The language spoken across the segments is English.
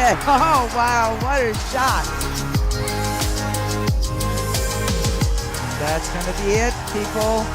Joliet. Oh, wow, what a shot. That's going to be it, people.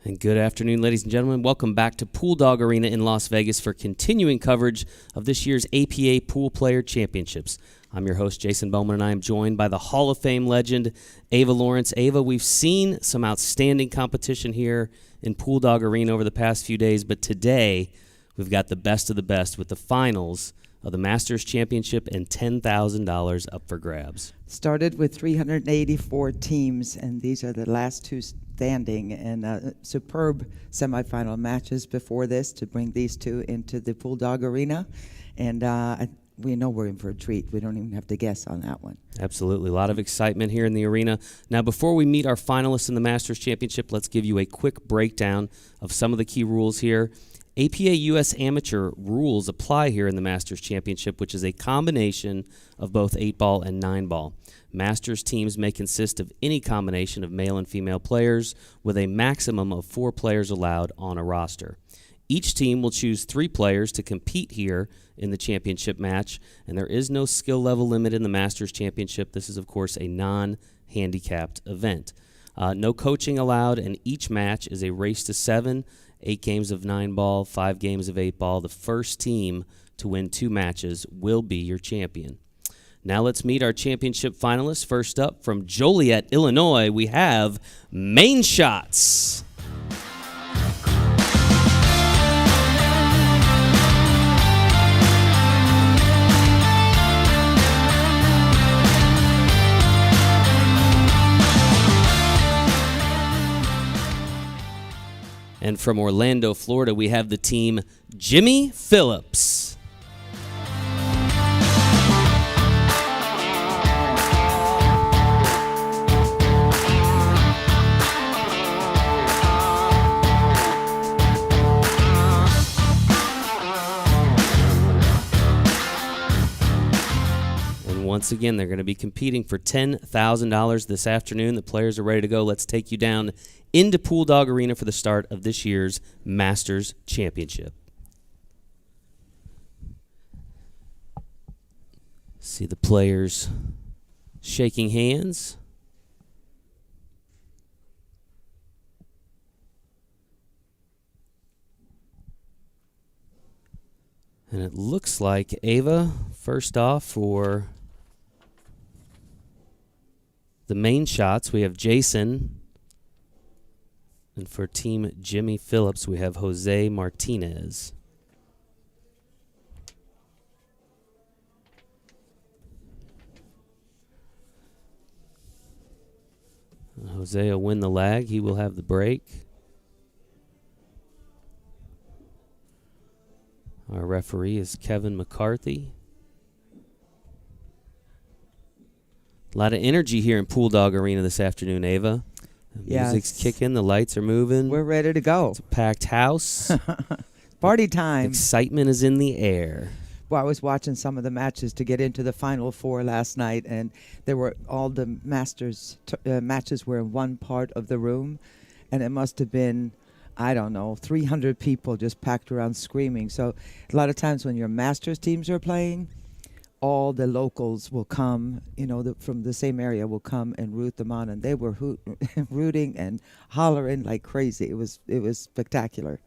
And good afternoon, ladies and gentlemen. Welcome back to Pool Dog Arena in Las Vegas for continuing coverage of this year's APA Pool Player Championships. I'm your host, Jason Bowman, and I am joined by the Hall of Fame legend, Ava Lawrence. Ava, we've seen some outstanding competition here in Pool Dog Arena over the past few days, but today we've got the best of the best with the finals of the Masters Championship and $10,000 up for grabs. Started with 384 teams, and these are the last two standing, and superb semifinal matches before this to bring these two into the Pool Dog Arena. And we know we're in for a treat. We don't even have to guess on that one. Absolutely. A lot of excitement here in the arena. Now, before we meet our finalists in the Masters Championship, let's give you a quick breakdown of some of the key rules here. APA U.S. Amateur rules apply here in the Masters Championship, which is a combination of both 8-ball and 9-ball. Masters teams may consist of any combination of male and female players, with a maximum of 4 players allowed on a roster. Each team will choose 3 players to compete here in the championship match, and there is no skill level limit in the Masters Championship. This is, of course, a non-handicapped event. No coaching allowed, and each match is a race to 7, 8 games of 9-ball, 5 games of 8-ball. The first team to win 2 matches will be your champion. Now let's meet our championship finalists. First up, from Joliet, Illinois, we have Mainshots. And from Orlando, Florida, we have the team Jimmi Phillips. And once again, they're going to be competing for $10,000 this afternoon. The players are ready to go. Let's take you down into Pool Dog Arena for the start of this year's Masters Championship. See the players shaking hands. And it looks like, Ava, first off for the Mainshots, we have Jason. And for Team Jimmi Phillips, we have Jose Martinez. Jose will win the lag. He will have the break. Our referee is Kevin McCarthy. A lot of energy here in Pool Dog Arena this afternoon, Ava. The music's kicking, the lights are moving. We're ready to go. It's a packed house. Party time. Excitement is in the air. Well, I was watching some of the matches to get into the Final Four last night, and there were all the Masters matches were in one part of the room, and it must have been, I don't know, 300 people just packed around screaming. So a lot of times when your Masters teams are playing, all the locals will come, you know, from the same area will come and root them on, and they were rooting and hollering like crazy. It was spectacular.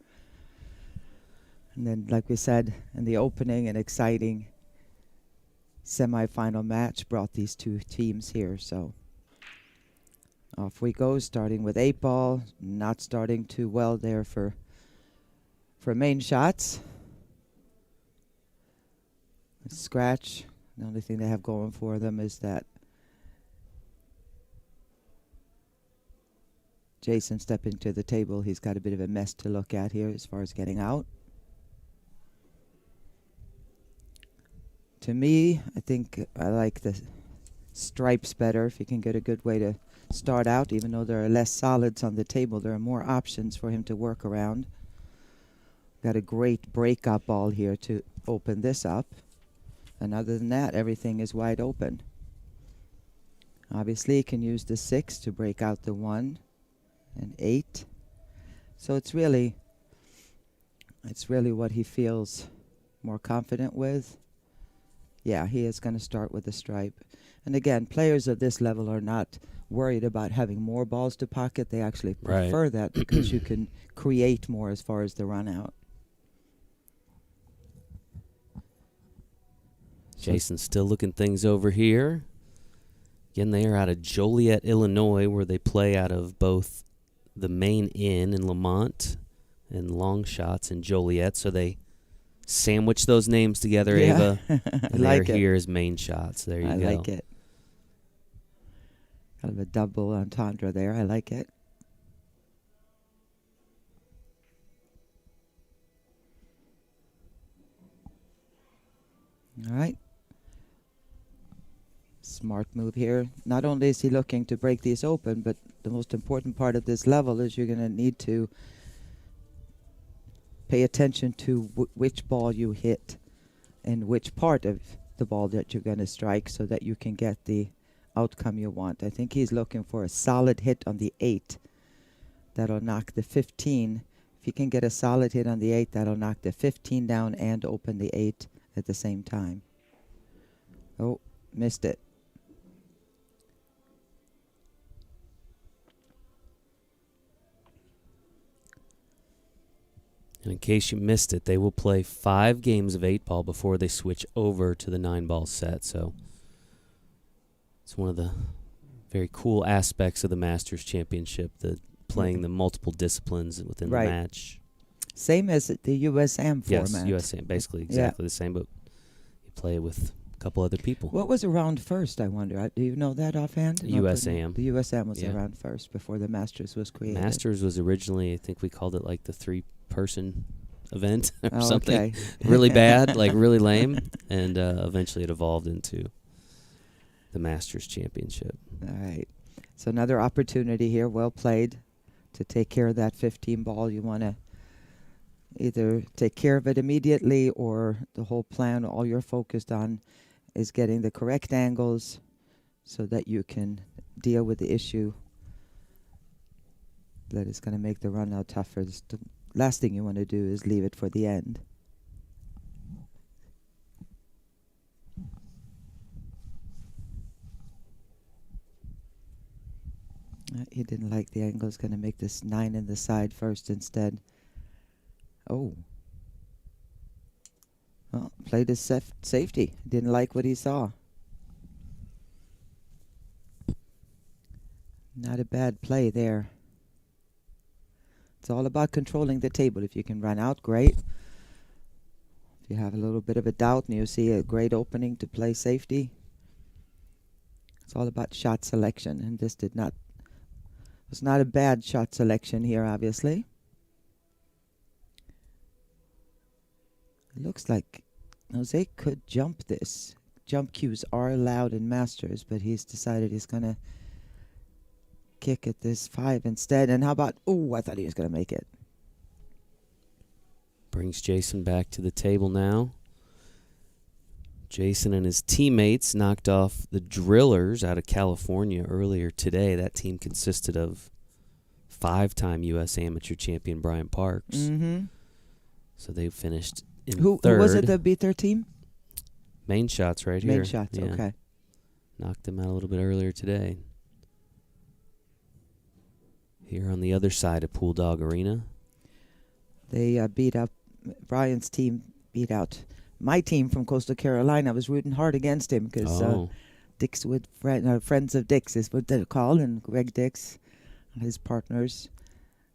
And then, like we said, in the opening, an exciting semifinal match brought these two teams here. So off we go, starting with 8-ball. Not starting too well there for Mainshots. Scratch. The only thing they have going for them is that Jason stepping to the table. He's got a bit of a mess to look at here as far as getting out. To me, I think I like the stripes better, if he can get a good way to start out. Even though there are less solids on the table, there are more options for him to work around. Got a great breakup ball here to open this up. And other than that, everything is wide open. Obviously, he can use the 6 to break out the 1 and 8. So it's really what he feels more confident with. Yeah, he is going to start with a stripe. And again, players of this level are not worried about having more balls to pocket. They actually prefer that because you can create more as far as the run out. Jason's still looking things over here. Again, they are out of Joliet, Illinois, where they play out of both the Main Inn in Lamont and Long Shots in Joliet. So they sandwich those names together, Ava. And like they're here as Mainshots. There you go. I like it. Kind of a double entendre there. I like it. All right. Smart move here. Not only is he looking to break these open, but the most important part of this level is you're going to need to pay attention to which ball you hit and which part of the ball that you're going to strike so that you can get the outcome you want. I think he's looking for a solid hit on the 8. That'll knock the 15. If he can get a solid hit on the 8, that'll knock the 15 down and open the 8 at the same time. Oh, missed it. And in case you missed it, they will play 5 games of 8-ball before they switch over to the 9-ball set. So it's one of the very cool aspects of the Masters Championship, the playing the multiple disciplines within the match. Same as the USAM Yes, format. USAM, basically exactly the same, but you play with a couple other people. What was around first, I wonder? Do you know that offhand? USAM. The USAM was around first before the Masters was created. Masters was originally, I think we called it like the 3-person event or something. Okay. Really bad, like really lame, and eventually it evolved into the Masters Championship. All right. So another opportunity here, well played, to take care of that 15 ball. You want to either take care of it immediately, or the whole plan, all you're focused on is getting the correct angles so that you can deal with the issue that is going to make the run out tougher. The last thing you want to do is leave it for the end. He didn't like the angle. He's going to make this 9 in the side first instead. Oh. Well, played his safety. Didn't like what he saw. Not a bad play there. It's all about controlling the table. If you can run out, great. If you have a little bit of a doubt and you see a great opening to play safety, it's all about shot selection. And this was not a bad shot selection here, obviously. It looks like Jose could jump this. Jump cues are allowed in Masters, but he's decided he's going to kick at this 5 instead. And how about, I thought he was going to make it. Brings Jason back to the table now. Jason and his teammates knocked off the Drillers out of California earlier today. That team consisted of 5-time U.S. Amateur champion Brian Parks. Mm-hmm. So they finished in Who third. was it that beat their team? Mainshots right here. Mainshots, okay. Knocked them out a little bit earlier today. Here on the other side of Pool Dog Arena. They beat up, Brian's team beat out my team from Coastal Carolina. I was rooting hard against him because Dick's with Friends of Dick's is what they're called, and Greg Dix and his partners.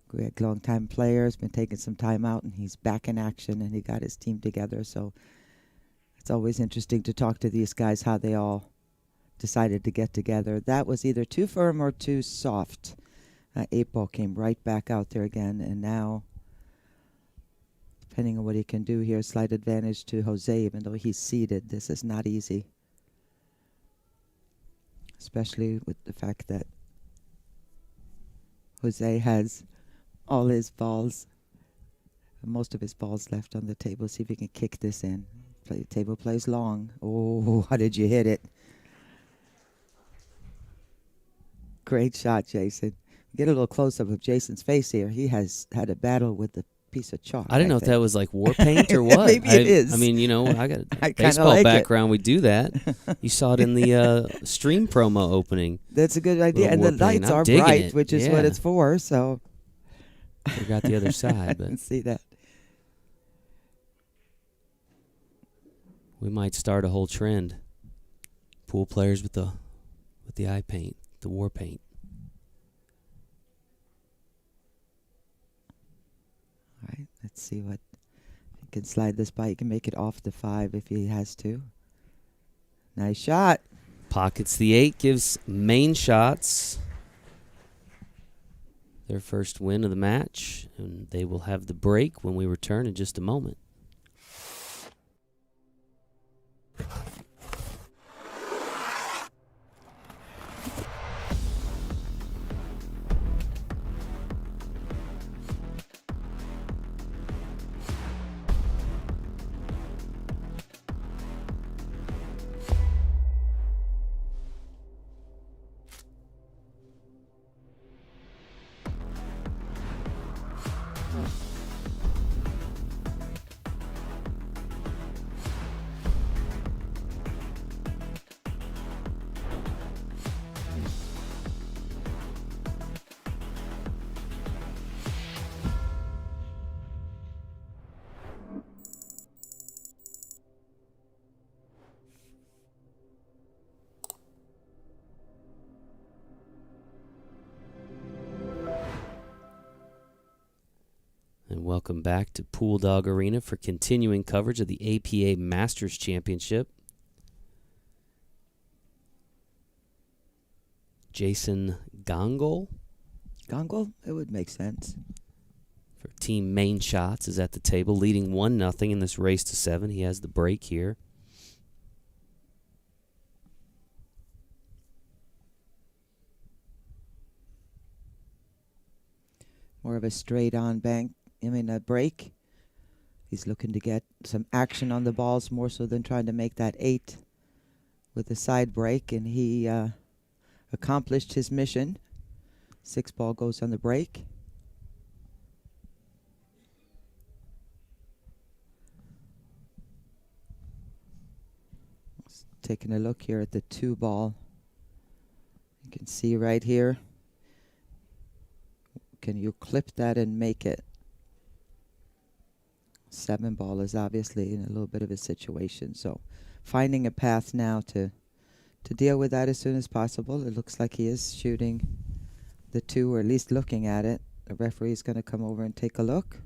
Greg, long-time player, has been taking some time out, and he's back in action, and he got his team together. So it's always interesting to talk to these guys, how they all decided to get together. That was either too firm or too soft. 8-ball came right back out there again, and now, depending on what he can do here, slight advantage to Jose, even though he's seeded. This is not easy. especially with the fact that Jose has all his balls, most of his balls left on the table. See if he can kick this in. Table plays long. Oh, how did you hit it? Great shot, Jason. Get a little close-up of Jason's face here. He has had a battle with the piece of chalk. I didn't know if that was like war paint or what. Maybe it is. I mean, you know, I got a I kinda baseball like it. background. We do that. You saw it in the stream promo opening. That's a good idea. Little And the war paint. lights I'm are digging bright, it. which is what Yeah. it's for. So Forgot the other side, but see that. we might start a whole trend. Pool players with the eye paint, the war paint. All right, let's see what he can slide this by. He can make it off the 5 if he has to. Nice shot. Pockets the 8, gives Mainshots their first win of the match, and they will have the break when we return in just a moment. And welcome back to Pool Dog Arena for continuing coverage of the APA Masters Championship. Jason Gongol Gongol? It would make sense. for Team Mainshots is at the table, leading 1-0 in this race to 7. He has the break here. More of a straight-on bank. A break. He's looking to get some action on the balls more so than trying to make that 8 with a side break, and he accomplished his mission. 6 ball goes on the break. Taking a look here at the 2 ball. You can see right here. Can you clip that and make it? 7 ball is obviously in a little bit of a situation. So finding a path now to deal with that as soon as possible. It looks like he is shooting the 2, or at least looking at it. The referee is going to come over and take a look.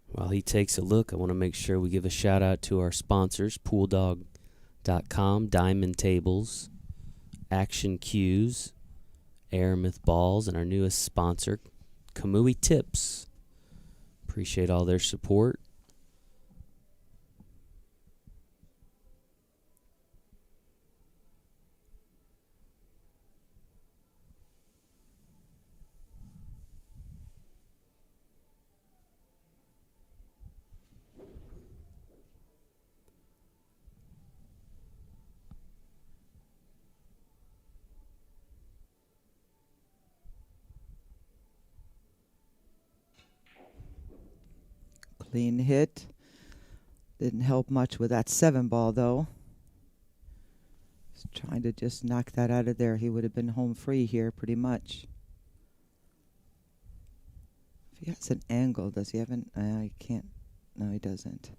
While he takes a look, I want to make sure we give a shout out to our sponsors, PoolDog.com, Diamond Tables, Action Cues, Aramith Balls, and our newest sponsor, Kamui Tips. Appreciate all their support. Clean hit. Didn't help much with that 7 ball, though. Just trying to just knock that out of there. He would have been home free here pretty much. If he has an angle, does he have an... I can't... No, he doesn't.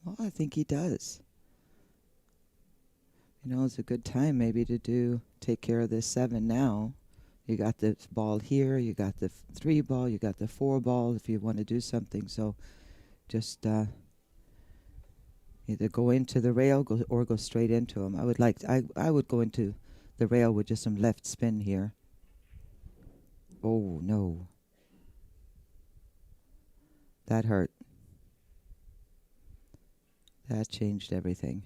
Well, I think he does. You know, it's a good time maybe to take care of this 7 now. You got the ball here, you got the 3 ball, you got the 4 ball if you want to do something. So just either go into the rail or go straight into him. I would go into the rail with just some left spin here. Oh, no. That hurt. That changed everything.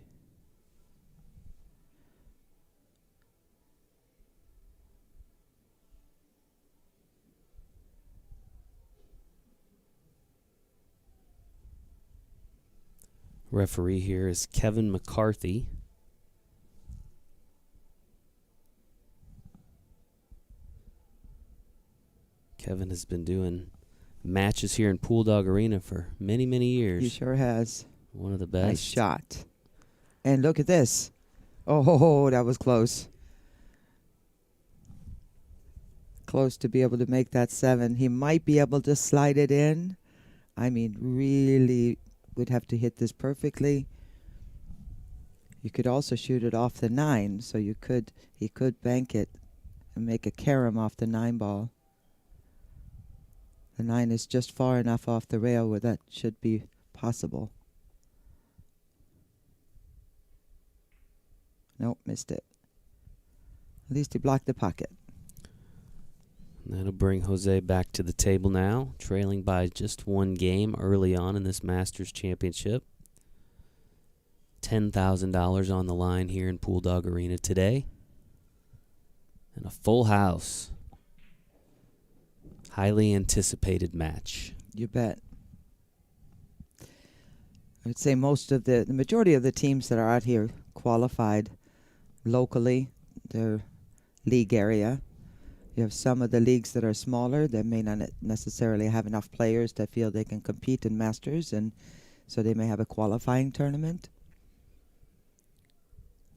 Referee here is Kevin McCarthy. Kevin has been doing matches here in Pool Dog Arena for many, many years. He sure has. One of the best. Nice shot. And look at this. Oh, that was close. Close to be able to make that 7. He might be able to slide it in. I mean, really would have to hit this perfectly. You could also shoot it off the 9, so he could bank it and make a carom off the 9 ball. The 9 is just far enough off the rail where that should be possible. Nope, missed it. At least he blocked the pocket. That'll bring Jose back to the table now, trailing by just 1 game early on in this Masters Championship. $10,000 on the line here in Pool Dog Arena today. And a full house. Highly anticipated match. You bet. I would say the majority of the teams that are out here qualified locally, their league area. You have some of the leagues that are smaller that may not necessarily have enough players that feel they can compete in Masters, and so they may have a qualifying tournament.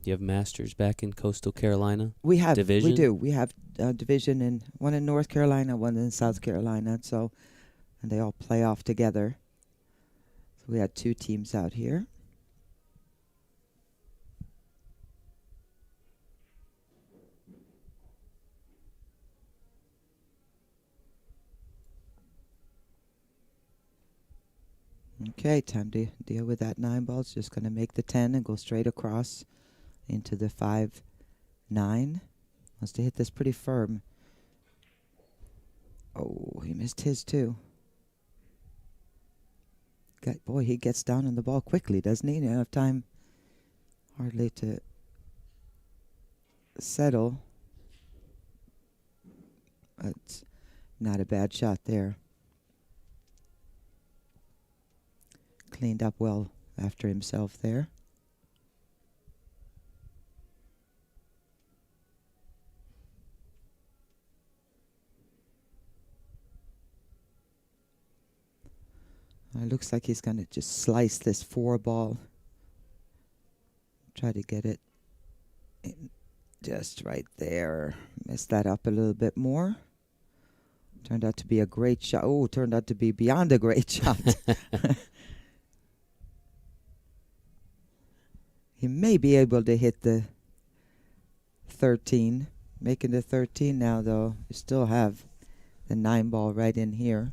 You have Masters back in Coastal Carolina? We have. Division? We do. We have a division one in North Carolina, one in South Carolina. So, and they all play off together. So we had 2 teams out here. Okay, time to deal with that 9 ball. It's just going to make the 10 and go straight across into the 5-9. Wants to hit this pretty firm. Oh, he missed his too. Boy, he gets down on the ball quickly, doesn't he? He doesn't have time hardly to settle. It's not a bad shot there. Cleaned up well after himself there. It looks like he's going to just slice this 4 ball. Try to get it in just right there. Messed that up a little bit more. Turned out to be a great shot. Oh, turned out to be beyond a great shot. He may be able to hit the 13. Making the 13 now, though. You still have the 9 ball right in here.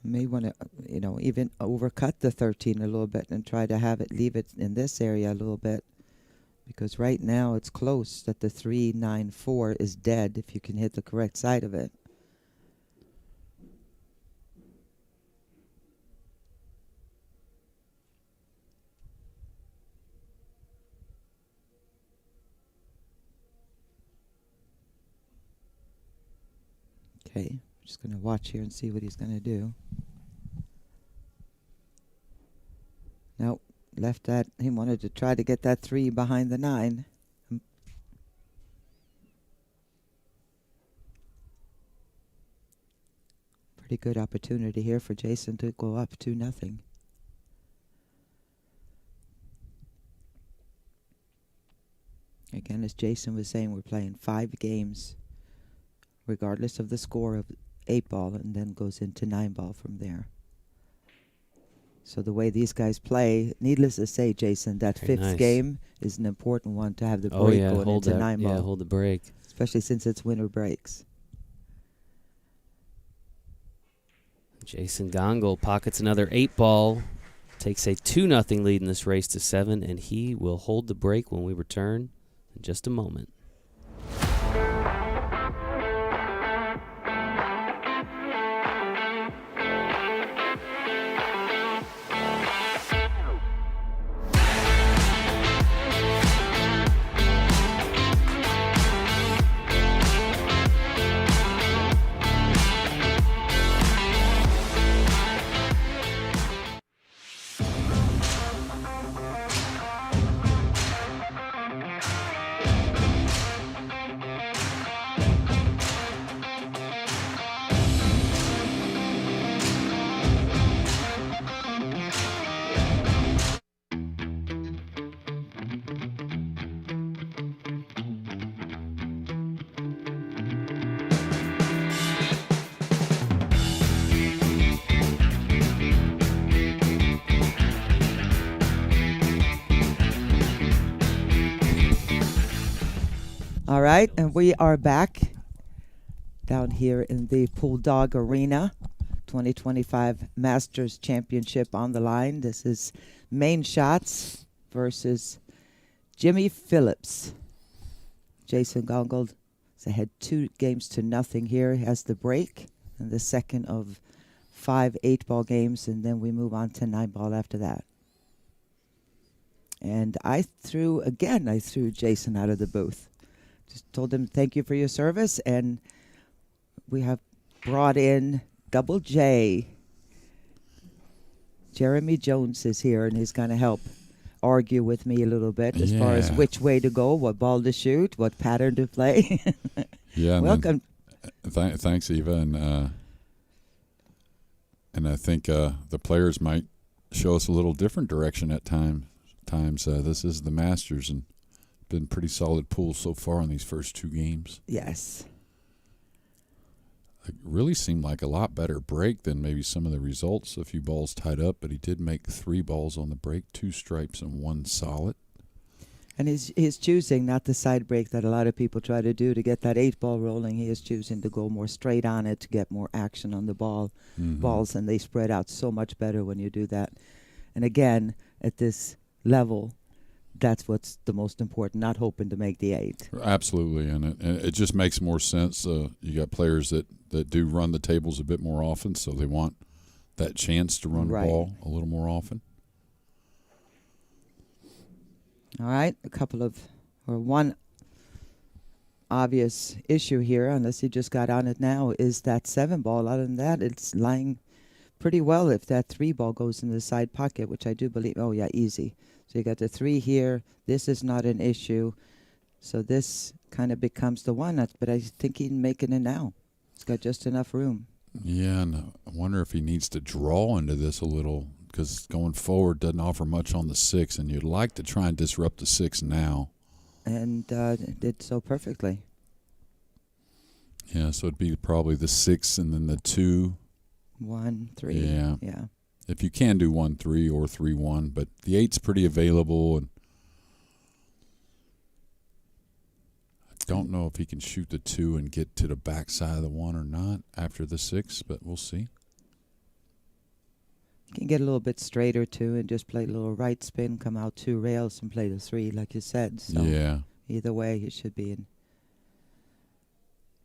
May want to, even overcut the 13 a little bit and try to leave it in this area a little bit. Because right now it's close that the 3-9-4 is dead if you can hit the correct side of it. Okay, just going to watch here and see what he's going to do. Nope, left that. He wanted to try to get that 3 behind the 9. Pretty good opportunity here for Jason to go up 2-0. Again, as Jason was saying, we're playing 5 games, regardless of the score of 8 ball, and then goes into 9 ball from there. So the way these guys play, needless to say, Jason, that Very 5th nice. game is an important one to have the break going into 9 ball. Yeah, hold the break. Especially since it's winter breaks. Jason Gongol pockets another 8 ball, takes a 2-0 lead in this race to 7, and he will hold the break when we return in just a moment. right, and we are back down here in the Bulldog Arena. 2025 Masters Championship on the line. This is Mainshots versus Jimmi Phillips. Jason Gongold is ahead 2-0 here. He has the break in the second of 5 8-ball games, and then we move on to 9-ball after that. And I threw Jason out of the booth. Just told him thank you for your service, and we have brought in Double J. Jeremy Jones is here, and he's going to help argue with me a little bit as far as which way to go, what ball to shoot, what pattern to play. Yeah. Welcome. Thanks, Eva. And I think the players might show us a little different direction at times. This is the Masters, and been pretty solid pool so far in these first 2 games. Yes. It really seemed like a lot better break than maybe some of the results. A few balls tied up, but he did make 3 balls on the break, 2 stripes and 1 solid. And he's choosing not the side break that a lot of people try to do to get that 8-ball rolling. He is choosing to go more straight on it to get more action on the balls, and they spread out so much better when you do that. And again, at this level, that's what's the most important, not hoping to make the 8. Absolutely, and it just makes more sense. You got players that do run the tables a bit more often, so they want that chance to run the ball a little more often. All right, one obvious issue here, unless you just got on it now, is that 7-ball. Other than that, it's lying pretty well if that 3-ball goes in the side pocket, which I do believe. Oh, yeah, easy. So you got the 3 here. This is not an issue. So this kind of becomes the 1. But I think he's making it now. He's got just enough room. Yeah, and I wonder if he needs to draw into this a little, because going forward doesn't offer much on the 6, and you'd like to try and disrupt the 6 now. And did so perfectly. Yeah, so it'd be probably the 6 and then the 2. 1, 3. Yeah. If you can do 1-3 or 3-1, but the 8's pretty available, and I don't know if he can shoot the 2 and get to the backside of the 1 or not after the 6, but we'll see. Can get a little bit straighter too, and just play a little right spin, come out 2 rails, and play the 3 like you said. So yeah. Either way, he should be in.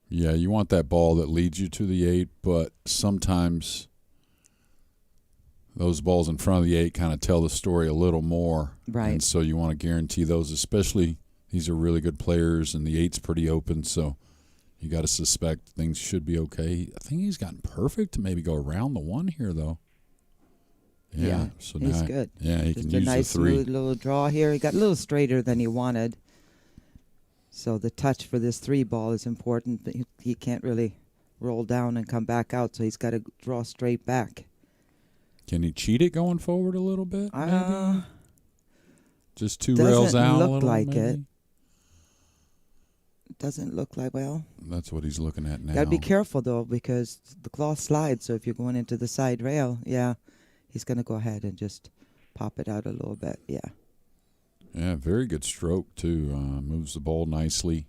Yeah, you want that ball that leads you to the 8, but sometimes those balls in front of the 8 kind of tell the story a little more. Right. And so you want to guarantee those, especially these are really good players, and the 8's pretty open, so you got to suspect things should be okay. I think he's gotten perfect to maybe go around the 1 here, though. Yeah, so he's now, good. Yeah, he just can a use nice the 3. smooth little draw here. He got a little straighter than he wanted. So the touch for this 3-ball is important. But he can't really roll down and come back out, so he's got to draw straight back. Can he cheat it going forward a little bit? Maybe? Just 2 doesn't rails out look a little, like maybe? it. Doesn't look like, well. That's what he's looking at now. Got to be careful, though, because the cloth slides. So if you're going into the side rail, he's going to go ahead and just pop it out a little bit. Yeah. Yeah, very good stroke, too. Moves the ball nicely.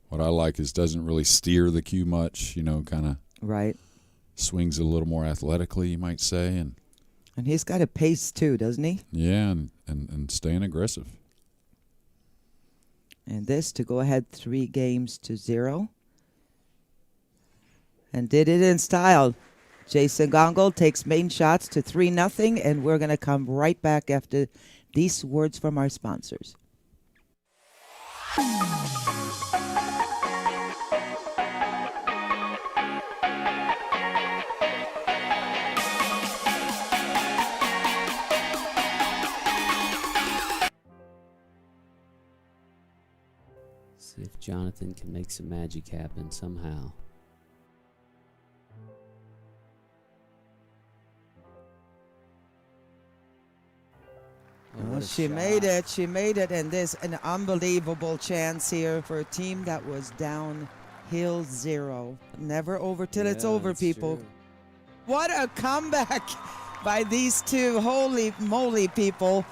What I like is doesn't really steer the cue much, kind of right. Swings a little more athletically, you might say. And he's got a pace, too, doesn't he? Yeah, and staying aggressive. And this to go ahead 3-0. And did it in style. Jason Gongold takes Mainshots to 3-0, and we're going to come right back after these words from our sponsors. See if Jonathan can make some magic happen somehow. Oh, she made it. She made it. And there's an unbelievable chance here for a team that was downhill 0. Never over till it's over, people. True. What a comeback by these two. Holy moly, people.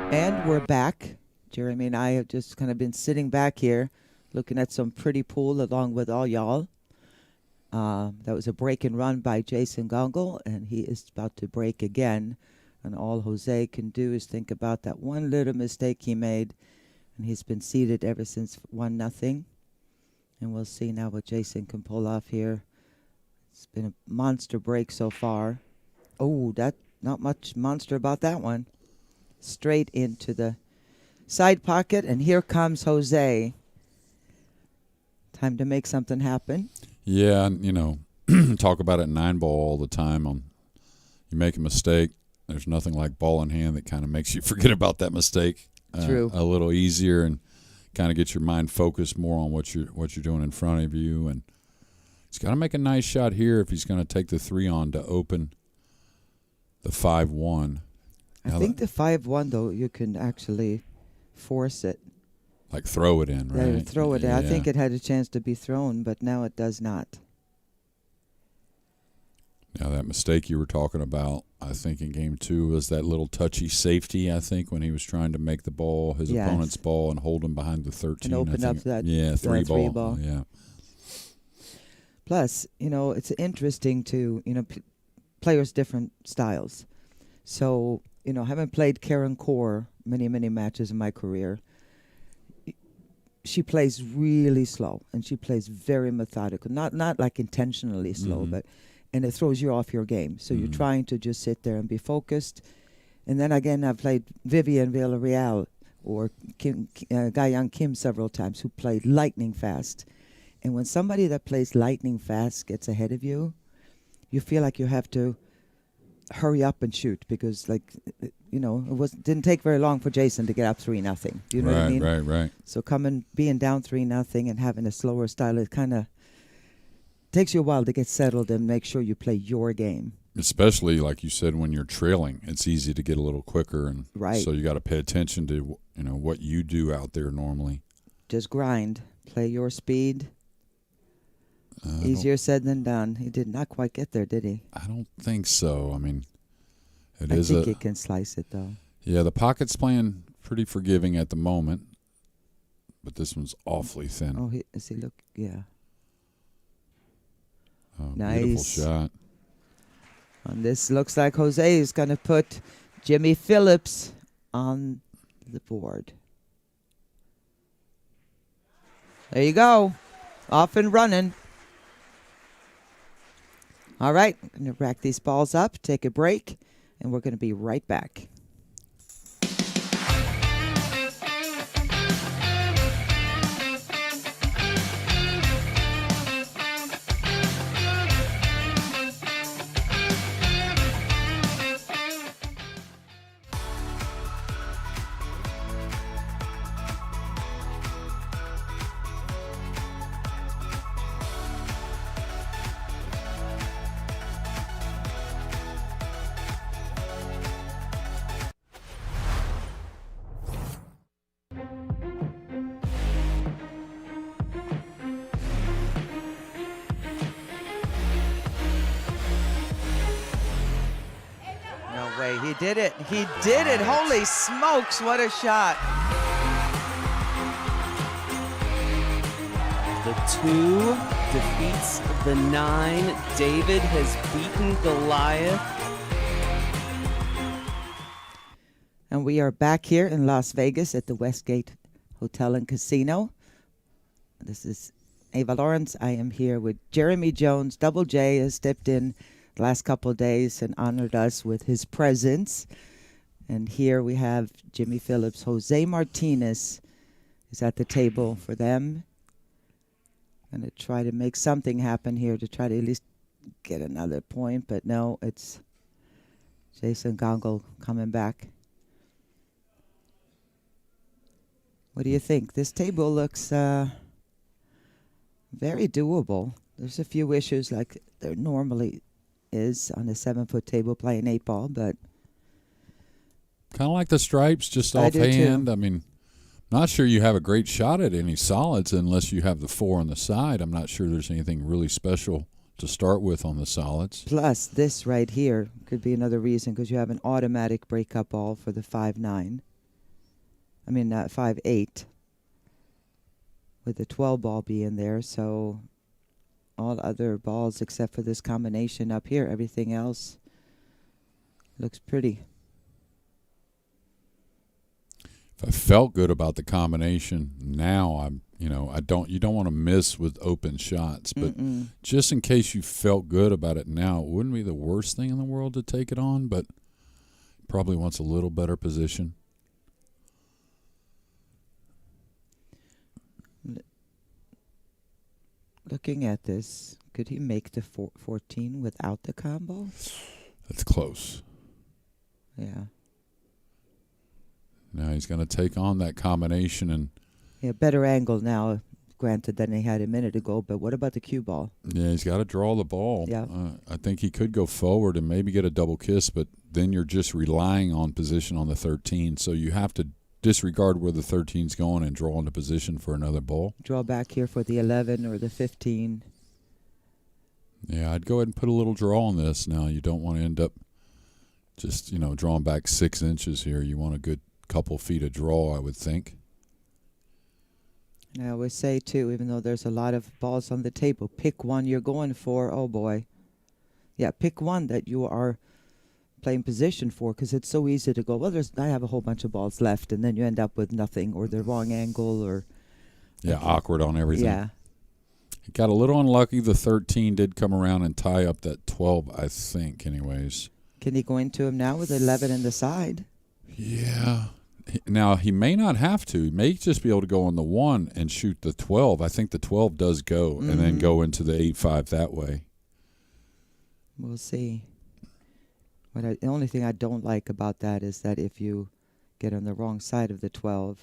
And we're back. Jeremy and I have just kind of been sitting back here looking at some pretty pool along with all y'all. That was a break and run by Jason Gongle, and he is about to break again. And all Jose can do is think about that one little mistake he made, and he's been seated ever since 1-0. And we'll see now what Jason can pull off here. It's been a monster break so far. Oh, that not much monster about that one. Straight into the side pocket, and here comes Jose. Time to make something happen. Yeah, and, talk about it 9-ball all the time. You make a mistake, there's nothing like ball in hand that kind of makes you forget about that mistake. True. A little easier and kind of get your mind focused more on what you're doing in front of you. And he's got to make a nice shot here if he's going to take the 3 on to open the 5-1. I think the 5-1, though, you can actually force it. Like throw it in, right? Yeah, throw it in. I think it had a chance to be thrown, but now it does not. Now, that mistake you were talking about, I think in game 2, was that little touchy safety, I think, when he was trying to make the ball, his opponent's ball, and hold him behind the 13. And open up that 3 ball. ball. Yeah. Plus, it's interesting to, players' different styles. So, having played Karen Kaur many, many matches in my career, she plays really slow, and she plays very methodical. Not like intentionally slow, and it throws you off your game. So you're trying to just sit there and be focused. And then again, I've played Vivian Villarreal or Ga-Young Kim several times, who played lightning fast. And when somebody that plays lightning fast gets ahead of you, you feel like you have to hurry up and shoot, because it didn't take very long for Jason to get up 3-0. You know what I mean? Right. So being down 3-0 and having a slower style, it kind of takes you a while to get settled and make sure you play your game. Especially, like you said, when you're trailing, it's easy to get a little quicker, and so you got to pay attention to what you do out there normally. Just grind, play your speed. Easier said than done. He did not quite get there, did he? I don't think so. I mean, I think he can slice it, though. Yeah, the pocket's playing pretty forgiving at the moment, but this one's awfully thin. Oh, does he look? Yeah. Oh, nice. Beautiful shot. And this looks like Jose is going to put Jimmi Phillips on the board. There you go. Off and running. All right, I'm going to rack these balls up, take a break, and we're going to be right back. He did it. He did it. Holy smokes, what a shot. The 2 defeats the 9. David has beaten Goliath. And we are back here in Las Vegas at the Westgate Hotel and Casino. This is Ava Lawrence. I am here with Jeremy Jones. Double J has stepped in the last couple of days and honored us with his presence. And here we have Jimmi Phillips. Jose Martinez is at the table for them. Going to try to make something happen here to try to at least get another point. But no, it's Jason Gongle coming back. What do you think? This table looks very doable. There's a few issues like there normally is on a 7-foot table playing 8-ball, but kind of like the stripes, just offhand. I mean, not sure you have a great shot at any solids unless you have the 4 on the side. I'm not sure there's anything really special to start with on the solids. Plus, this right here could be another reason, because you have an automatic breakup ball for the 5-9. I mean, not 5-8. With the 12 ball being there, so all other balls except for this combination up here, everything else looks pretty. If I felt good about the combination, now you don't want to miss with open shots, but just in case you felt good about it now, it wouldn't be the worst thing in the world to take it on, but probably wants a little better position. Looking at this, could he make the 14 without the combo? That's close. Yeah. Now he's going to take on that combination and Yeah, better angle now, granted, than he had a minute ago, but what about the cue ball? yeah, he's got to draw the ball. Yeah. I think he could go forward and maybe get a double kiss, but then you're just relying on position on the 13, so you have to disregard where the 13's going and draw into position for another ball. Draw back here for the 11 or the 15. Yeah, I'd go ahead and put a little draw on this now. You don't want to end up just, drawing back 6 inches here. You want a good couple feet of draw, I would think. And I always say, too, even though there's a lot of balls on the table, pick one you're going for. Oh, boy. Yeah, pick one that you are playing position for, because it's so easy to go, well, I have a whole bunch of balls left, and then you end up with nothing or the wrong angle or... Yeah, awkward on everything. Yeah. He got a little unlucky. The 13 did come around and tie up that 12, I think, anyways. Can he go into him now with 11 in the side? Yeah. Now, he may not have to. He may just be able to go on the 1 and shoot the 12. I think the 12 does go, and then go into the 8-5 that way. We'll see. But the only thing I don't like about that is that if you get on the wrong side of the 12,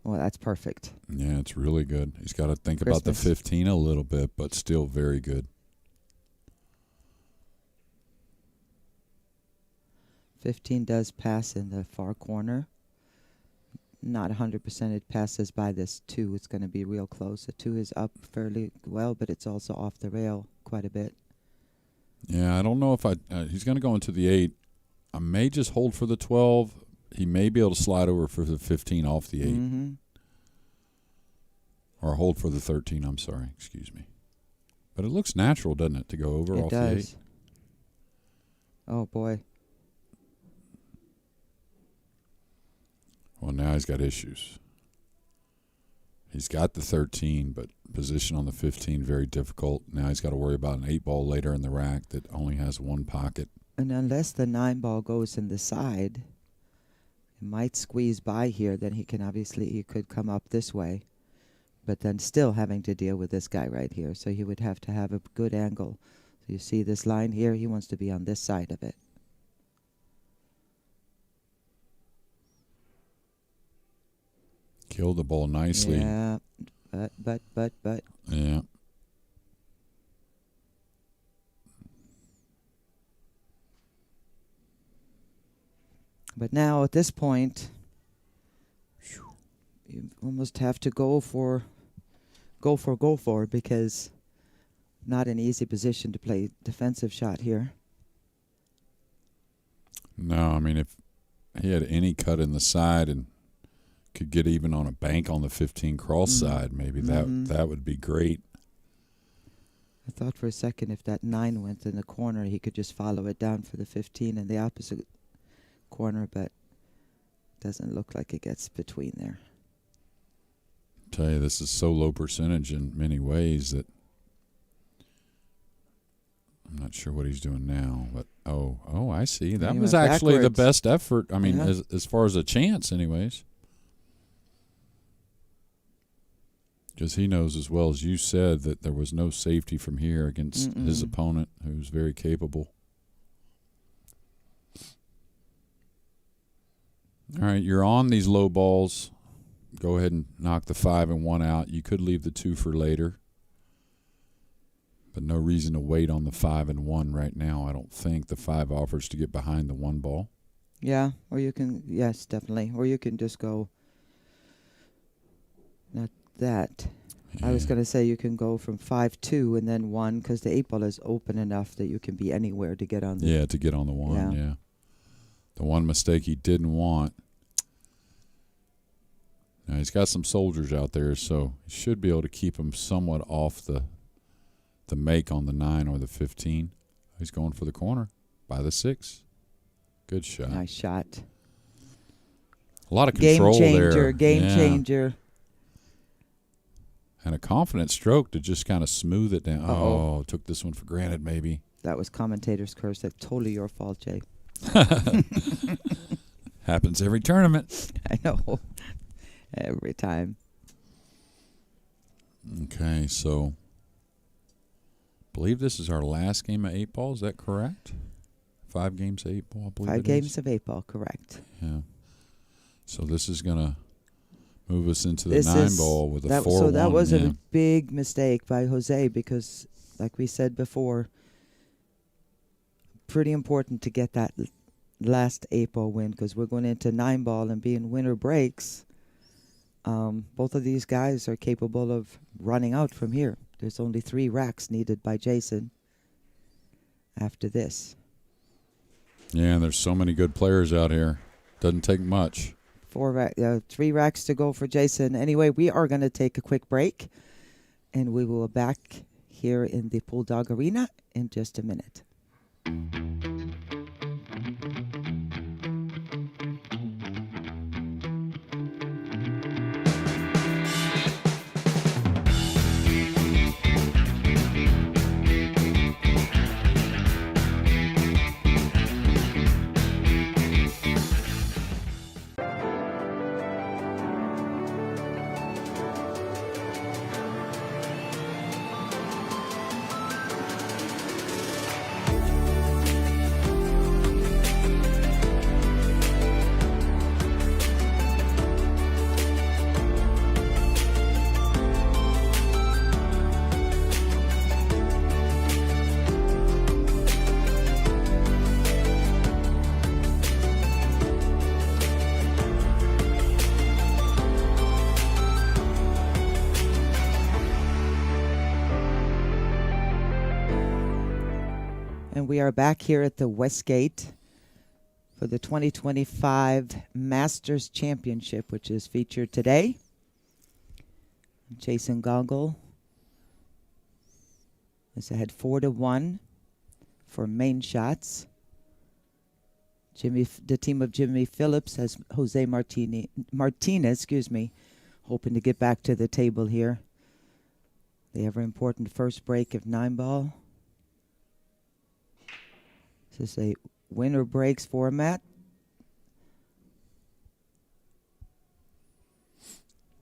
well, that's perfect. Yeah, it's really good. He's got to think about the 15 a little bit, but still very good. 15 does pass in the far corner. Not 100% it passes by this 2. It's going to be real close. The 2 is up fairly well, but it's also off the rail quite a bit. Yeah, I don't know if he's going to go into the 8. I may just hold for the 12. He may be able to slide over for the 15 off the 8. Or hold for the 13, I'm sorry. Excuse me. But it looks natural, doesn't it, to go over off the 8? Oh, boy. Well, now he's got issues. He's got the 13, but position on the 15 very difficult. Now he's got to worry about an 8 ball later in the rack that only has 1 pocket. And unless the 9 ball goes in the side, it might squeeze by here. Then he could come up this way, but then still having to deal with this guy right here. So he would have to have a good angle. So you see this line here? He wants to be on this side of it. Killed the ball nicely. Yeah, but. Yeah. But now at this point, you almost have to go for it, because not an easy position to play defensive shot here. No, I mean, if he had any cut in the side and could get even on a bank on the 15 cross side, maybe that would be great. I thought for a second if that 9 went in the corner, he could just follow it down for the 15 in the opposite corner, but doesn't look like it gets between there. Tell you, this is so low percentage in many ways that I'm not sure what he's doing now. But oh, I see. That was actually the best effort. I mean, as far as a chance, anyways. Because he knows as well as you said that there was no safety from here against his opponent, who's very capable. All right, you're on these low balls. Go ahead and knock the 5 and 1 out. You could leave the 2 for later. But no reason to wait on the 5 and 1 right now, I don't think. The 5 offers to get behind the 1 ball. Yeah, or you can, yes, definitely. Or you can just go, not that. Yeah. I was going to say you can go from 5-2 and then 1, because the 8 ball is open enough that you can be anywhere to get on the... Yeah, to get on the 1, yeah. The one mistake he didn't want Now he's got some soldiers out there, so he should be able to keep him somewhat off the make on the 9 or the 15. He's going for the corner by the 6. Good shot. Nice shot. A lot of control there. Game Yeah. changer. And a confident stroke to just kind of smooth it down. Uh-oh. Oh, took this one for granted maybe. That was commentator's curse. That's totally your fault, Jay. Happens every tournament. I know. Every time. Okay, so I believe this is our last game of 8 ball. Is that correct? 5 games of 8 ball, I believe 5 it games is. of 8 ball, correct. Yeah. So this is going to move us into the This 9 is- ball with a That, 4-1. so that was yeah. a big mistake by Jose because, like we said before, pretty important to get that last 8 ball win because we're going into 9 ball and being winner breaks. Both of these guys are capable of running out from here. There's only 3 racks needed by Jason after this. Yeah, and there's so many good players out here. Doesn't take much. 3 racks to go for Jason. Anyway, we are going to take a quick break, and we will be back here in the Bulldog Arena in just a minute. And we are back here at the Westgate for the 2025 Masters Championship, which is featured today. Jason Goggle is ahead 4-1 for Mainshots. The team of Jimmi Phillips has Jose Martinez, hoping to get back to the table here. They have an important first break of 9 ball. This is a winner breaks format.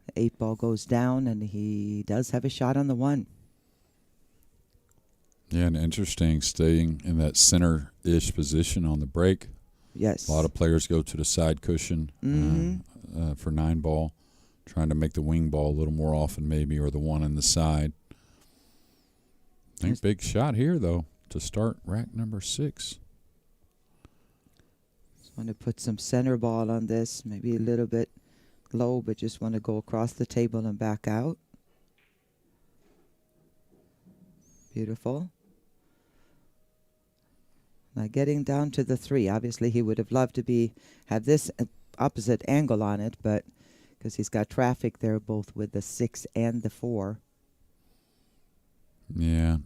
The 8 ball goes down, and he does have a shot on the 1. Yeah, and interesting staying in that center-ish position on the break. Yes. A lot of players go to the side cushion for 9 ball, trying to make the wing ball a little more often maybe, or the one in the side. I think big shot here, though, to start rack number 6. Just want to put some center ball on this, maybe a little bit low, but just want to go across the table and back out. Beautiful. Now getting down to the 3. Obviously, he would have loved to have this opposite angle on it, but because he's got traffic there, both with the 6 and the 4. Yeah.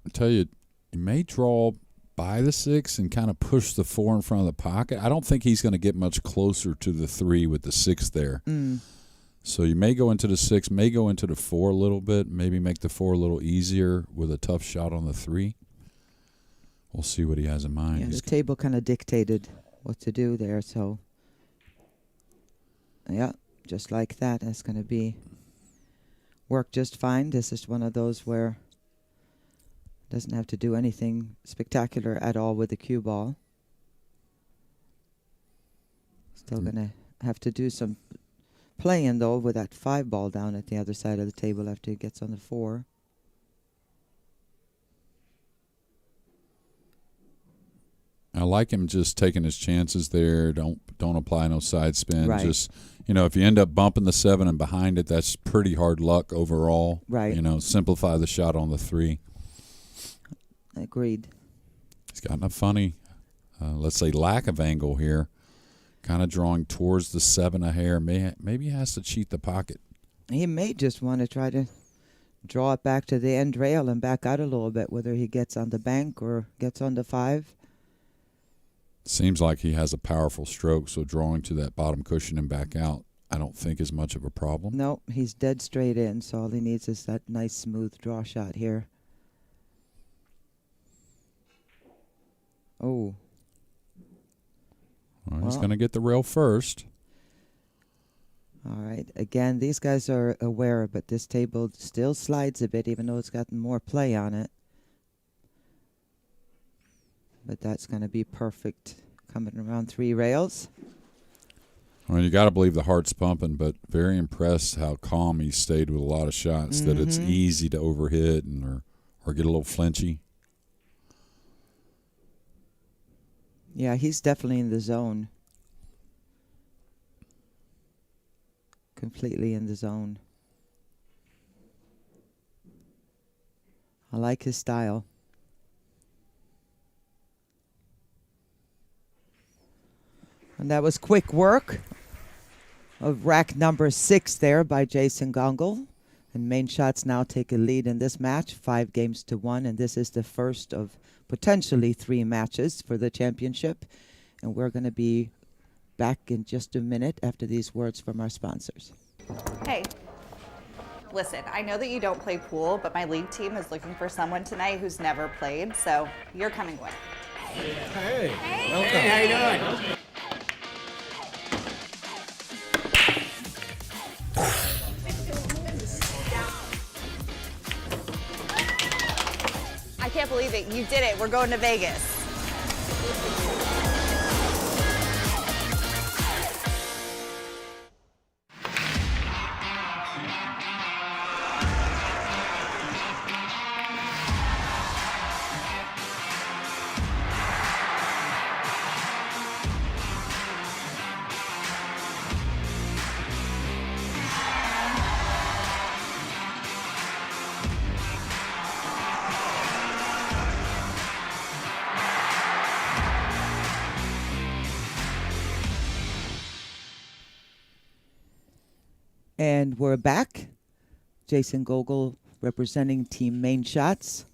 I tell you, he may draw by the 6 and kind of push the 4 in front of the pocket. I don't think he's going to get much closer to the 3 with the 6 there. So you may go into the 6, may go into the 4 a little bit, maybe make the 4 a little easier with a tough shot on the 3. We'll see what he has in mind. Yeah, the table kind of dictated what to do there, so yeah, just like that. That's going to work just fine. This is one of those where doesn't have to do anything spectacular at all with the cue ball. Still going to have to do some playing, though, with that 5 ball down at the other side of the table after he gets on the 4. I like him just taking his chances there. Don't apply no side spin. Right. Just, if you end up bumping the 7 and behind it, that's pretty hard luck overall. Right. Simplify the shot on the 3. Agreed. He's got a funny, let's say, lack of angle here. Kind of drawing towards the 7 a hair. Maybe he has to cheat the pocket. He may just want to try to draw it back to the end rail and back out a little bit, whether he gets on the bank or gets on the 5. Seems like he has a powerful stroke, so drawing to that bottom cushion and back out, I don't think is much of a problem. No, he's dead straight in, so all he needs is that nice smooth draw shot here. Oh. Well, he's going to get the rail first. All right. Again, these guys are aware, but this table still slides a bit, even though it's got more play on it. But that's going to be perfect. Coming around 3 rails. Well, you got to believe the heart's pumping, but very impressed how calm he stayed with a lot of shots, that it's easy to overhit and or get a little flinchy. Yeah, he's definitely in the zone. Completely in the zone. I like his style. And that was quick work of rack number 6 there by Jason Gongle. And Mainshots now take a lead in this match, 5-1, and this is the first of potentially 3 matches for the championship. And we're going to be back in just a minute after these words from our sponsors. Hey, listen, I know that you don't play pool, but my league team is looking for someone tonight who's never played, so you're coming with. Hey. Welcome. Hey, how you doing? I can't believe it. You did it. We're going to Vegas. And we're back. Jason Gogol representing Team Mainshots.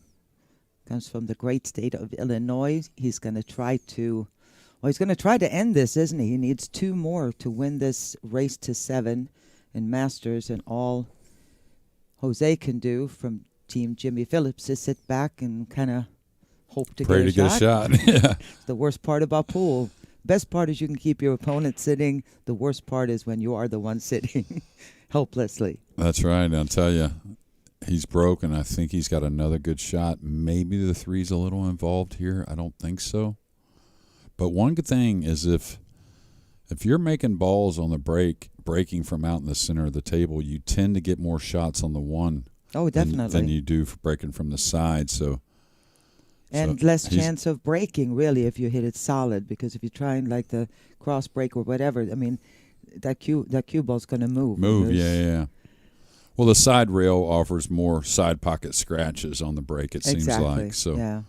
Comes from the great state of Illinois. He's going to try to, end this, isn't he? He needs 2 more to win this race to 7 in Masters, and all Jose can do from Team Jimmi Phillips is sit back and kind of hope to Pray get a to get a shot. Yeah. The worst part about pool. Best part is you can keep your opponent sitting. The worst part is when you are the one sitting helplessly. That's right. I'll tell you, he's broken. I think he's got another good shot. Maybe the 3's a little involved here. I don't think so. But one good thing is if you're making balls on the breaking from out in the center of the table, you tend to get more shots on the 1. Oh, definitely. Than you do for breaking from the side. And less chance of breaking, really, if you hit it solid. Because if you're trying like the cross break or whatever, I mean, that cue ball's going to move. Yeah. Well, the side rail offers more side pocket scratches on the break, it seems like. So yeah.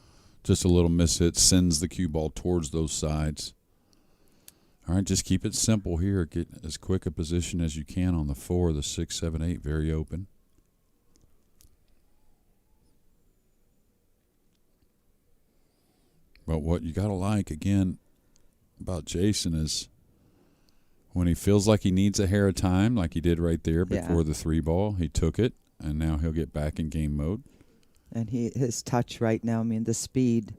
Just a little mishit sends the cue ball towards those sides. All right, just keep it simple here. Get as quick a position as you can on the 4, the 6, 7, 8, very open. But what you got to like, again, about Jason is when he feels like he needs a hair of time, like he did right there before the 3 ball, he took it, and now he'll get back in game mode. And his touch right now, I mean, the speed.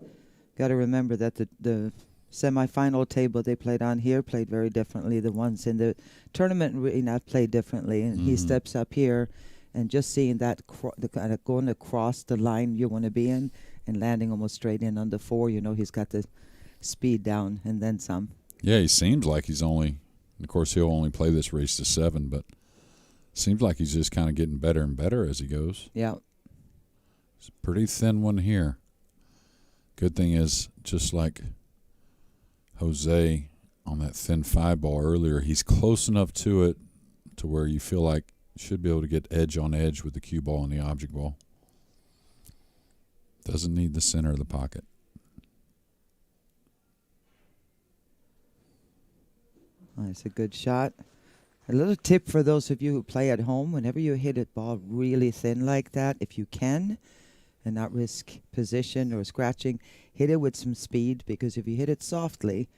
Got to remember that the semifinal table they played on here played very differently. The ones in the tournament really not played differently. And he steps up here, and just seeing that the kind of going across the line you want to be in, and landing almost straight in on the 4, you know, he's got the speed down and then some. Yeah, he seems like he's only, of course, he'll only play this race to 7, but seems like he's just kind of getting better and better as he goes. Yeah. It's a pretty thin one here. Good thing is, just like Jose on that thin 5 ball earlier, he's close enough to it to where you feel like you should be able to get edge on edge with the cue ball and the object ball. Doesn't need the center of the pocket. That's a good shot. A little tip for those of you who play at home, whenever you hit a ball really thin like that, if you can, and not risk position or scratching, hit it with some speed, because if you hit it softly,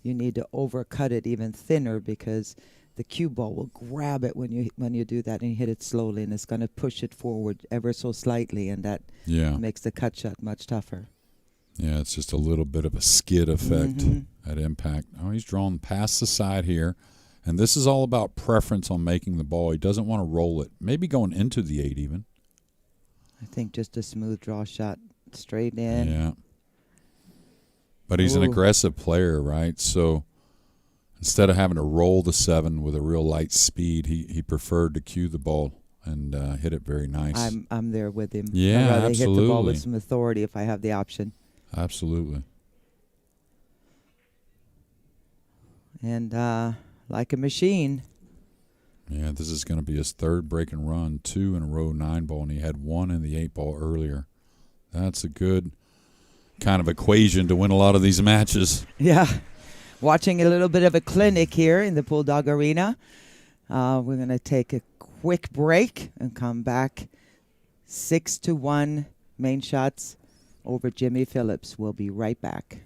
you need to overcut it even thinner, because the cue ball will grab it when you do that, and you hit it slowly, and it's going to push it forward ever so slightly, and that makes the cut shot much tougher. Yeah, it's just a little bit of a skid effect at impact. Oh, he's drawn past the side here. And this is all about preference on making the ball. He doesn't want to roll it. Maybe going into the 8 even. I think just a smooth draw shot straight in. Yeah. But he's an aggressive player, right? So instead of having to roll the 7 with a real light speed, he preferred to cue the ball and hit it very nice. I'm there with him. Yeah, I'd rather absolutely. hit the ball with some authority if I have the option. Absolutely. And like a machine. Yeah, this is going to be his 3rd break and run, 2 in a row 9 ball, and he had 1 in the 8 ball earlier. That's a good kind of equation to win a lot of these matches. Yeah. Watching a little bit of a clinic here in the Bulldog Arena. We're going to take a quick break and come back. 6-1 Mainshots over Jimmi Phillips. We'll be right back.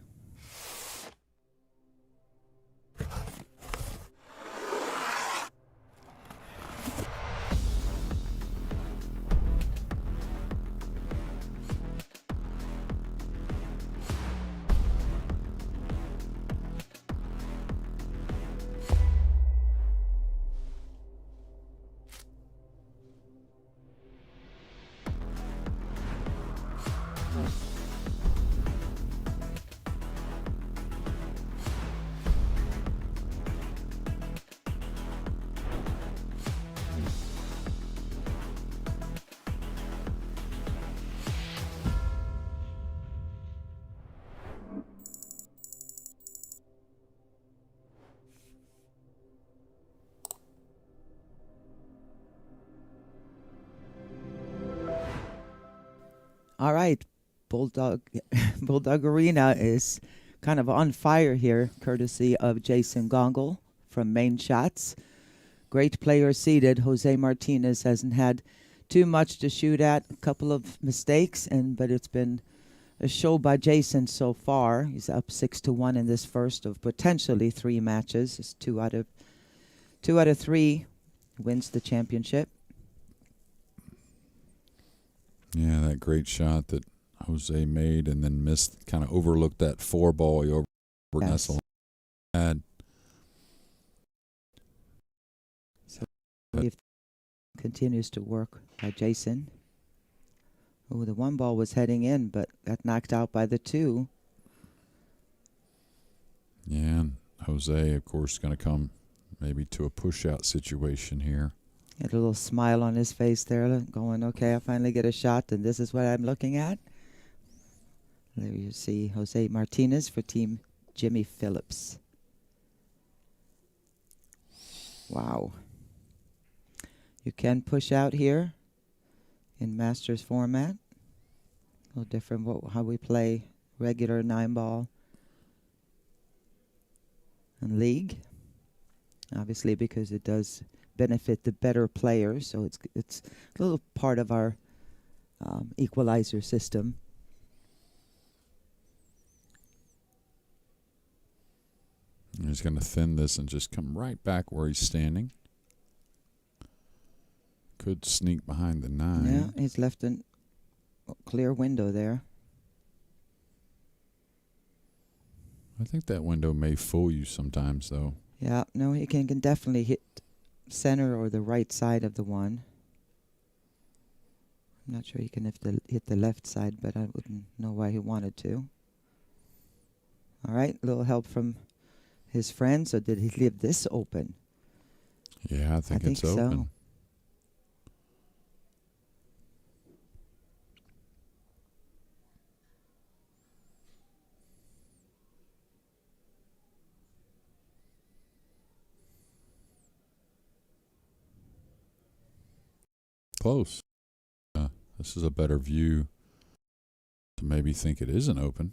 All right, Bulldog Arena is kind of on fire here, courtesy of Jason Gongle from Mainshots. Great player seated. Jose Martinez hasn't had too much to shoot at, a couple of mistakes, but it's been a show by Jason so far. He's up 6-1 in this first of potentially 3 matches. It's 2 out of 3 wins the championship. Yeah, that great shot that Jose made and then missed, kind of overlooked that 4 ball he over Nessel had. So if continues to work by Jason. Oh, the 1 ball was heading in, but got knocked out by the 2. Yeah, and Jose, of course, going to come maybe to a push-out situation here. Had a little smile on his face there, going, okay, I finally get a shot, and this is what I'm looking at. There you see Jose Martinez for Team Jimmi Phillips. Wow. You can push out here in Masters format. A little different how we play regular 9-ball and league. Obviously, because it does benefit the better players, so it's a little part of our equalizer system. He's going to thin this and just come right back where he's standing. Could sneak behind the 9. Yeah, he's left a clear window there. I think that window may fool you sometimes, though. Yeah, no, he can definitely hit center or the right side of the 1. I'm not sure he can hit the left side, but I wouldn't know why he wanted to. All right, a little help from his friend. So did he leave this open? Yeah, I think it's open. So. Close. This is a better view to maybe think it isn't open.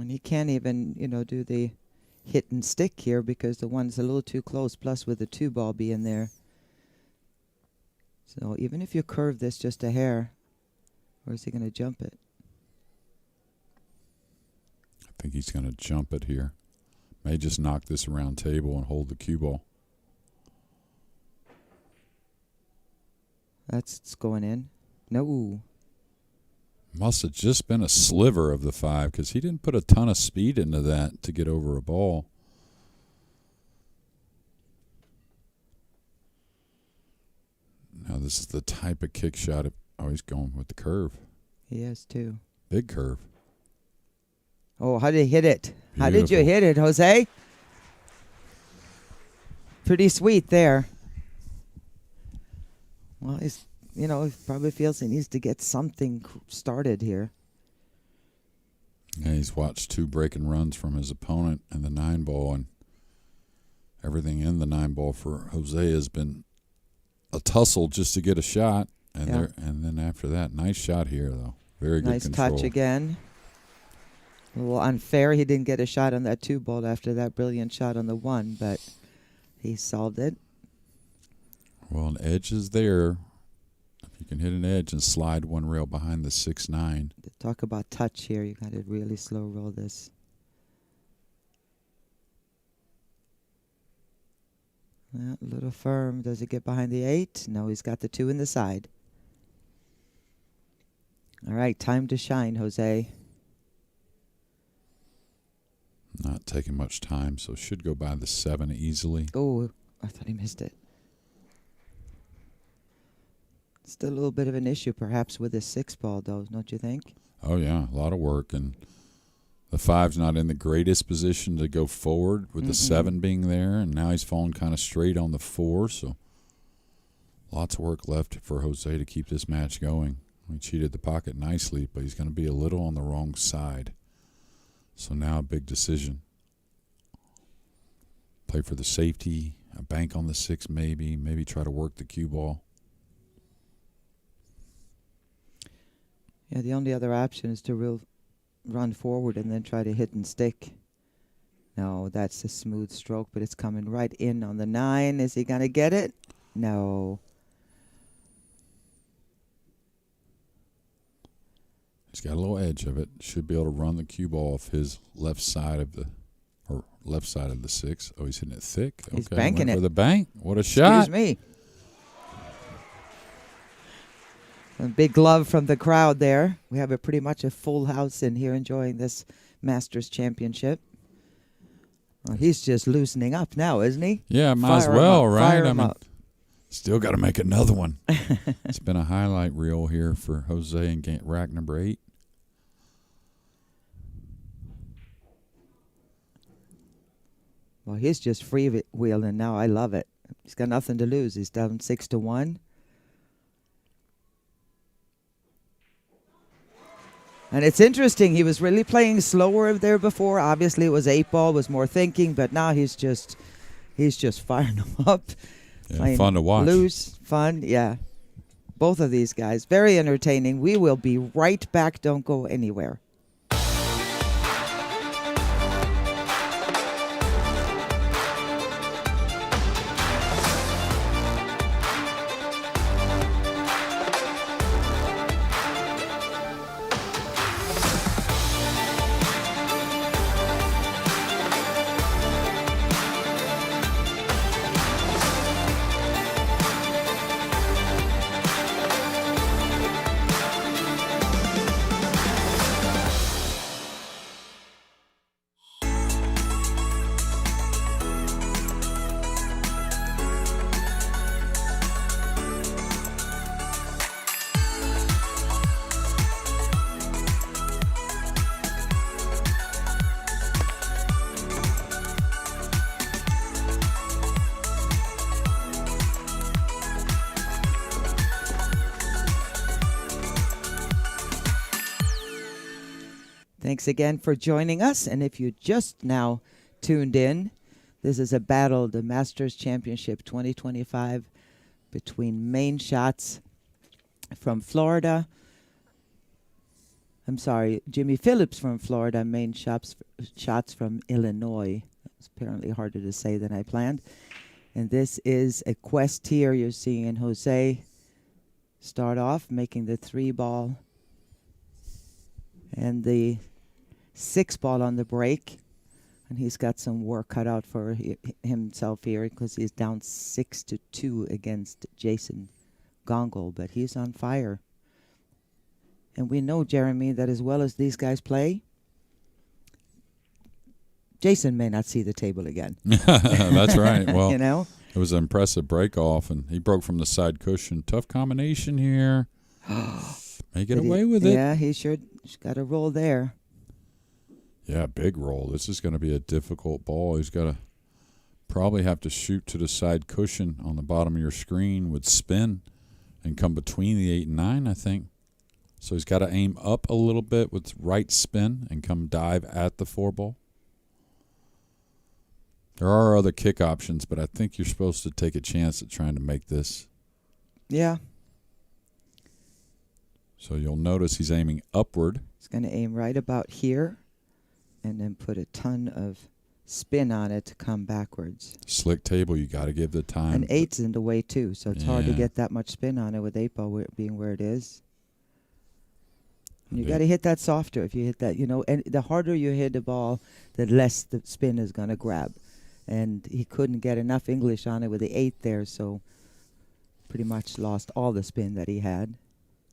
And he can't even, do the hit and stick here because the one's a little too close, plus with the 2-ball being there. So even if you curve this just a hair, or is he going to jump it? I think he's going to jump it here. May just knock this around table and hold the cue ball. It's going in. No. Must have just been a sliver of the 5 because he didn't put a ton of speed into that to get over a ball. Now this is the type of kick shot. Oh, he's going with the curve. He is too. Big curve. Oh, how did he hit it? How did you Beautiful. hit it, Jose? Pretty sweet there. Well, he probably feels he needs to get something started here. Yeah, he's watched 2 breaking runs from his opponent and the 9-ball, and everything in the 9-ball for Jose has been a tussle just to get a shot. And Yeah. and then after that, nice shot here though. Very good Nice control. touch again. A little unfair. He didn't get a shot on that 2-ball after that brilliant shot on the 1, but he solved it. Well, an edge is there. If you can hit an edge and slide one rail behind the 6-9. To talk about touch here, you got to really slow roll this. Yeah, a little firm. Does it get behind the 8? No, he's got the 2 in the side. All right, time to shine, Jose. Not taking much time, so should go by the 7 easily. Oh, I thought he missed it. Still a little bit of an issue, perhaps, with his 6-ball, though, don't you think? Oh, yeah, a lot of work. And the 5's not in the greatest position to go forward with the 7 being there. And now he's falling kind of straight on the 4. So lots of work left for Jose to keep this match going. He cheated the pocket nicely, but he's going to be a little on the wrong side. So now a big decision. Play for the safety, a bank on the 6 maybe try to work the cue ball. Yeah, the only other option is to run forward and then try to hit and stick. No, that's a smooth stroke, but it's coming right in on the 9. Is he going to get it? No. He's got a little edge of it. Should be able to run the cue ball off his left side of the 6. Oh, he's hitting it thick. He's okay, banking went it. for the bank. What a shot. Excuse me. A big love from the crowd there. We have pretty much a full house in here enjoying this Masters Championship. Well, he's just loosening up now, isn't he? Yeah, might as Fire 'em well, up, right? fire I 'em mean, up. still got to make another one. It's been a highlight reel here for Jose in rack number 8. Well, he's just freewheeling now. I love it. He's got nothing to lose. He's down 6-1. And it's interesting. He was really playing slower there before. Obviously, it was 8-ball, was more thinking, but now he's just firing them up. Yeah, Playing fun to watch. Loose, fun, yeah. Both of these guys, very entertaining. We will be right back. Don't go anywhere. Thanks again for joining us. And if you just now tuned in, this is a battle, the Masters Championship 2025 between Mainshots from Florida I'm sorry, Jimmi Phillips from Florida, Mainshots from Illinois. It's apparently harder to say than I planned. And this is a quest here. You're seeing Jose start off making the 3-ball and the 6-ball on the break. And he's got some work cut out for himself here because he's down 6-2 against Jason Gongol, but he's on fire. And we know, Jeremy, that as well as these guys play, Jason may not see the table again. That's right. Well, you know, it was an impressive break off, and he broke from the side cushion. Tough combination here. May get away with it. Yeah, he sure got a roll there. Yeah, big roll. This is going to be a difficult ball. He's got to probably have to shoot to the side cushion on the bottom of your screen with spin and come between the 8 and 9, I think. So he's got to aim up a little bit with right spin and come dive at the 4-ball. There are other kick options, but I think you're supposed to take a chance at trying to make this. Yeah. So you'll notice he's aiming upward. He's going to aim right about here and then put a ton of spin on it to come backwards. Slick table, you got to give the time. And 8's in the way, too, so it's hard to Yeah. get that much spin on it with 8-ball being where it is. And you Yeah. got to hit that softer. If you hit that, you know, and the harder you hit the ball, the less the spin is going to grab. And he couldn't get enough English on it with the 8 there, so pretty much lost all the spin that he had.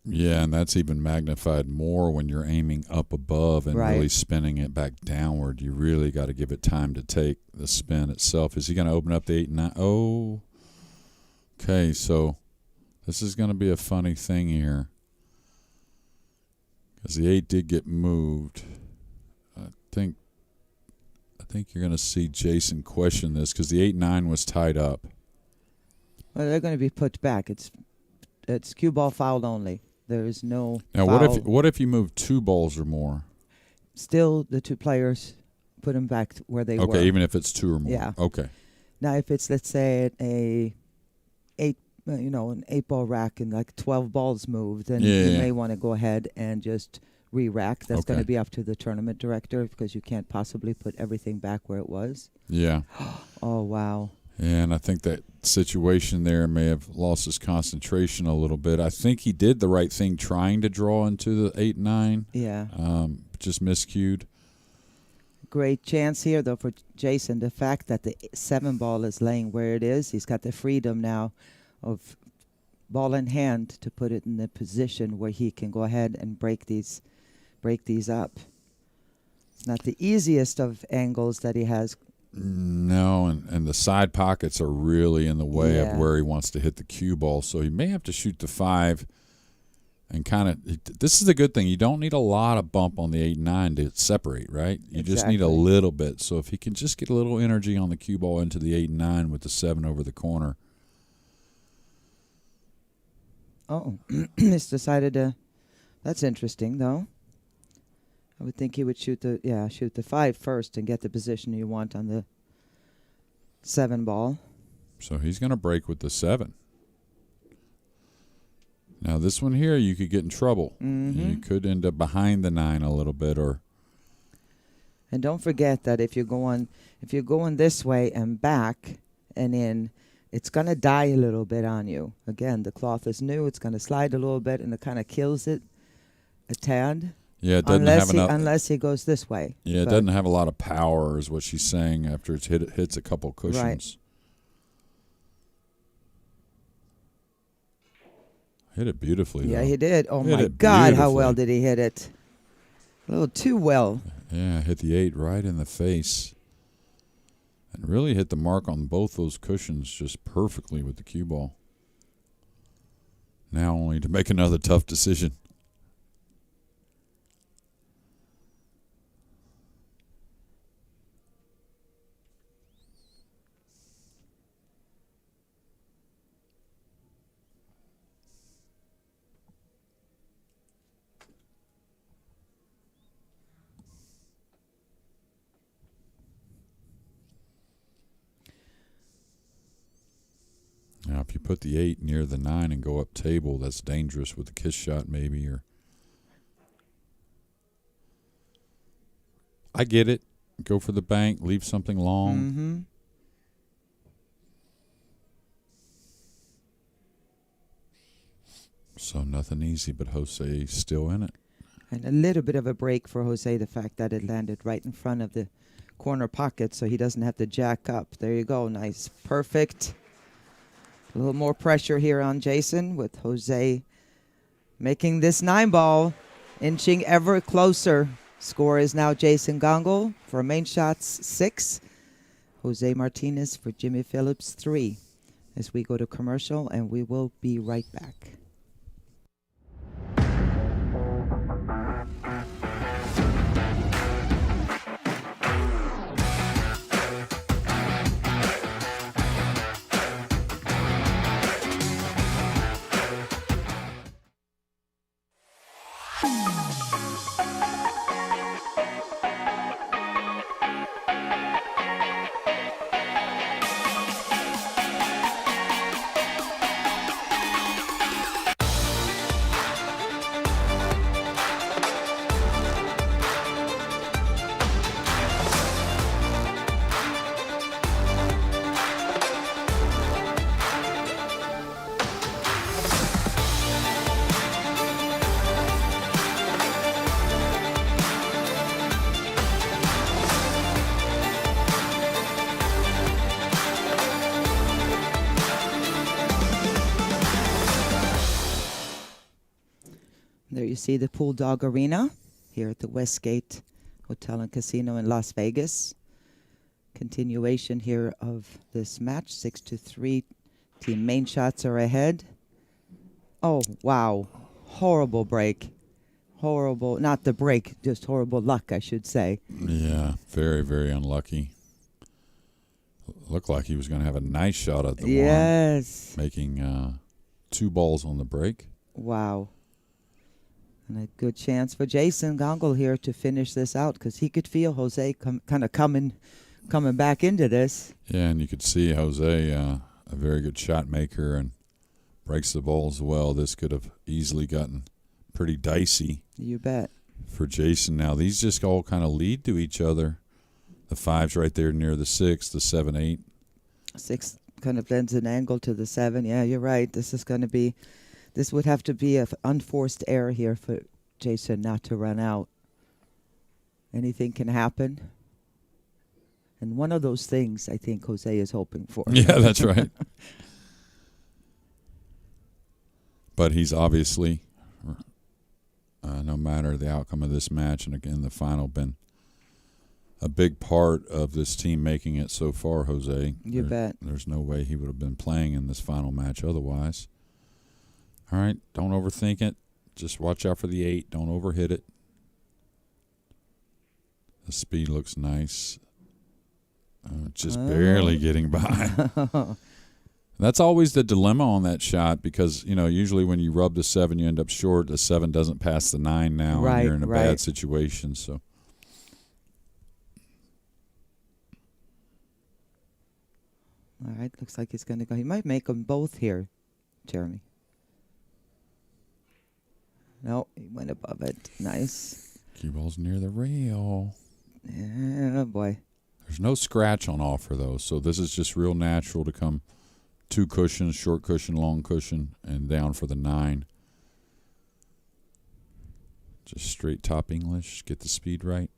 Yeah, and that's even magnified more when you're aiming up above and Right. really spinning it back downward. You really got to give it time to take the spin itself. Is he going to open up the 8 and 9? Oh, okay. So this is going to be a funny thing here because the 8 did get moved. I think you're going to see Jason question this because the 8-9 was tied up. Well, they're going to be put back. It's cue ball fouled only. There is no Now, foul. what if you move 2 balls or more? Still, the 2 players put them back to where they were. Okay, even if it's 2 or more. Yeah. Okay. Now, if it's, let's say, an 8-ball rack and like 12 balls moved, then you may want to go ahead and just re-rack. That's going to Okay. be up to the tournament director because you can't possibly put everything back where it was. Yeah. Oh, wow. And I think that situation there may have lost his concentration a little bit. I think he did the right thing trying to draw into the 8-9. Yeah. Just miscued. Great chance here, though, for Jason. The fact that the 7-ball is laying where it is, he's got the freedom now of ball in hand to put it in the position where he can go ahead and break these up. It's not the easiest of angles that he has. No, and the side pockets are really in the way Yeah. of where he wants to hit the cue ball. So he may have to shoot the 5 and kind of – this is the good thing. You don't need a lot of bump on the 8-9 to separate, right? You just need a Exactly. little bit. So if he can just get a little energy on the cue ball into the 8-9 with the 7 over the corner. Oh, he's decided to – that's interesting, though. I would think he would shoot the 5 first and get the position you want on the 7-ball. So he's going to break with the 7. Now this one here, you could get in trouble. Mm-hmm. You could end up behind the 9 a little bit, or And don't forget that if you're going this way and back and in, it's going to die a little bit on you. Again, the cloth is new. It's going to slide a little bit, and it kind of kills it a tad. yeah, it doesn't have enough. Unless he goes this way. Yeah, it But doesn't have a lot of power, is what she's saying after it hits a couple cushions. Hit it beautifully, yeah, though. he did. Oh, Hit my it God, how well beautifully. did he hit it? A little too well. Yeah, hit the 8 right in the face. And really hit the mark on both those cushions just perfectly with the cue ball. Now only to make another tough decision. Now, if you put the 8 near the 9 and go up table, that's dangerous with a kiss shot maybe. Or I get it. Go for the bank, leave something long. Mm-hmm. So nothing easy, but Jose still in it. And a little bit of a break for Jose, the fact that it landed right in front of the corner pocket so he doesn't have to jack up. There you go. Nice. Perfect. A little more pressure here on Jason with Jose making this 9-ball, inching ever closer. Score is now Jason Gongle for Mainshots 6. Jose Martinez for Jimmi Phillips 3. As we go to commercial, and we will be right back. There you see the Pool Dog Arena here at the Westgate Hotel and Casino in Las Vegas. Continuation here of this match, 6-3. Team Mainshots are ahead. Oh, wow. Horrible break. Horrible, not the break, just horrible luck, I should say. Yeah, very, very unlucky. Looked like he was going to have a nice shot at the Yes. one, making 2 balls on the break. Wow. And a good chance for Jason Gongle here to finish this out because he could feel Jose kind of coming back into this. Yeah, and you could see Jose, a very good shot maker, and breaks the balls well. This could have easily gotten pretty dicey. You bet. For Jason now. These just all kind of lead to each other. The 5's right there near the 6, the 7, 8. 6 kind of lends an angle to the 7. Yeah, you're right. This would have to be an unforced error here for Jason not to run out. Anything can happen. And one of those things I think Jose is hoping for. Yeah, that's right. But he's obviously, no matter the outcome of this match, and again the final, been a big part of this team making it so far, Jose. You bet. There's no way he would have been playing in this final match otherwise. All right, don't overthink it. Just watch out for the 8. Don't overhit it. The speed looks nice. Just barely getting by. That's always the dilemma on that shot because, usually when you rub the 7, you end up short. The 7 doesn't pass the 9 now, Right, and you're in a right. bad situation. So, All right, looks like he's going to go. He might make them both here, Jeremy. No, he went above it. Nice. cue ball's near the rail. Yeah, boy. There's no scratch on offer, though, so this is just real natural to come 2 cushions, short cushion, long cushion, and down for the 9. Just straight top English, get the speed right.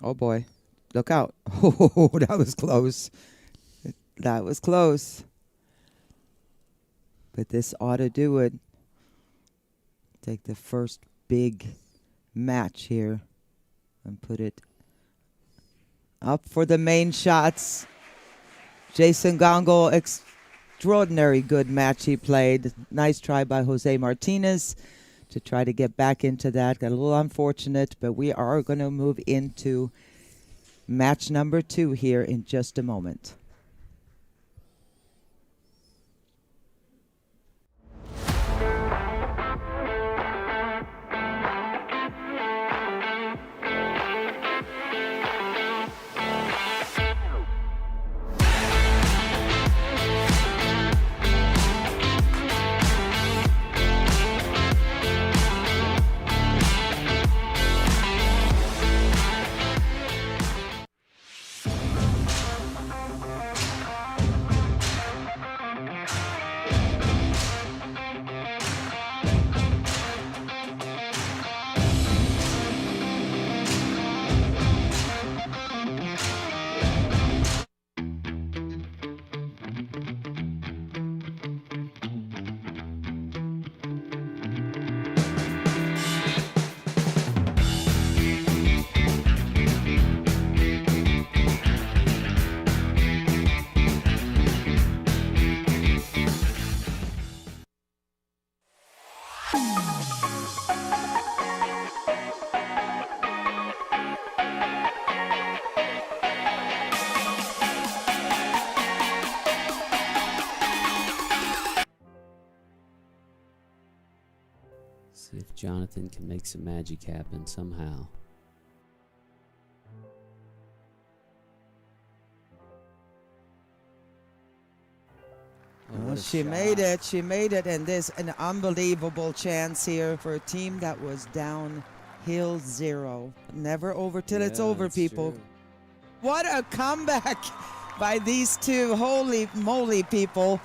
Oh, boy. Look out. Oh, that was close. That was close. But this ought to do it. Take the first big match here and put it up for the main shots. Jason Gongle, extraordinary good match he played. Nice try by Jose Martinez to try to get back into that. Got a little unfortunate, but we are going to move into match number 2 here in just a moment. See if Jonathan can make some magic happen somehow. Well, she made it. She made it. And there's an unbelievable chance here for a team that was downhill 0. Never over till it's over, people. True. What a comeback by these two. Holy moly, people.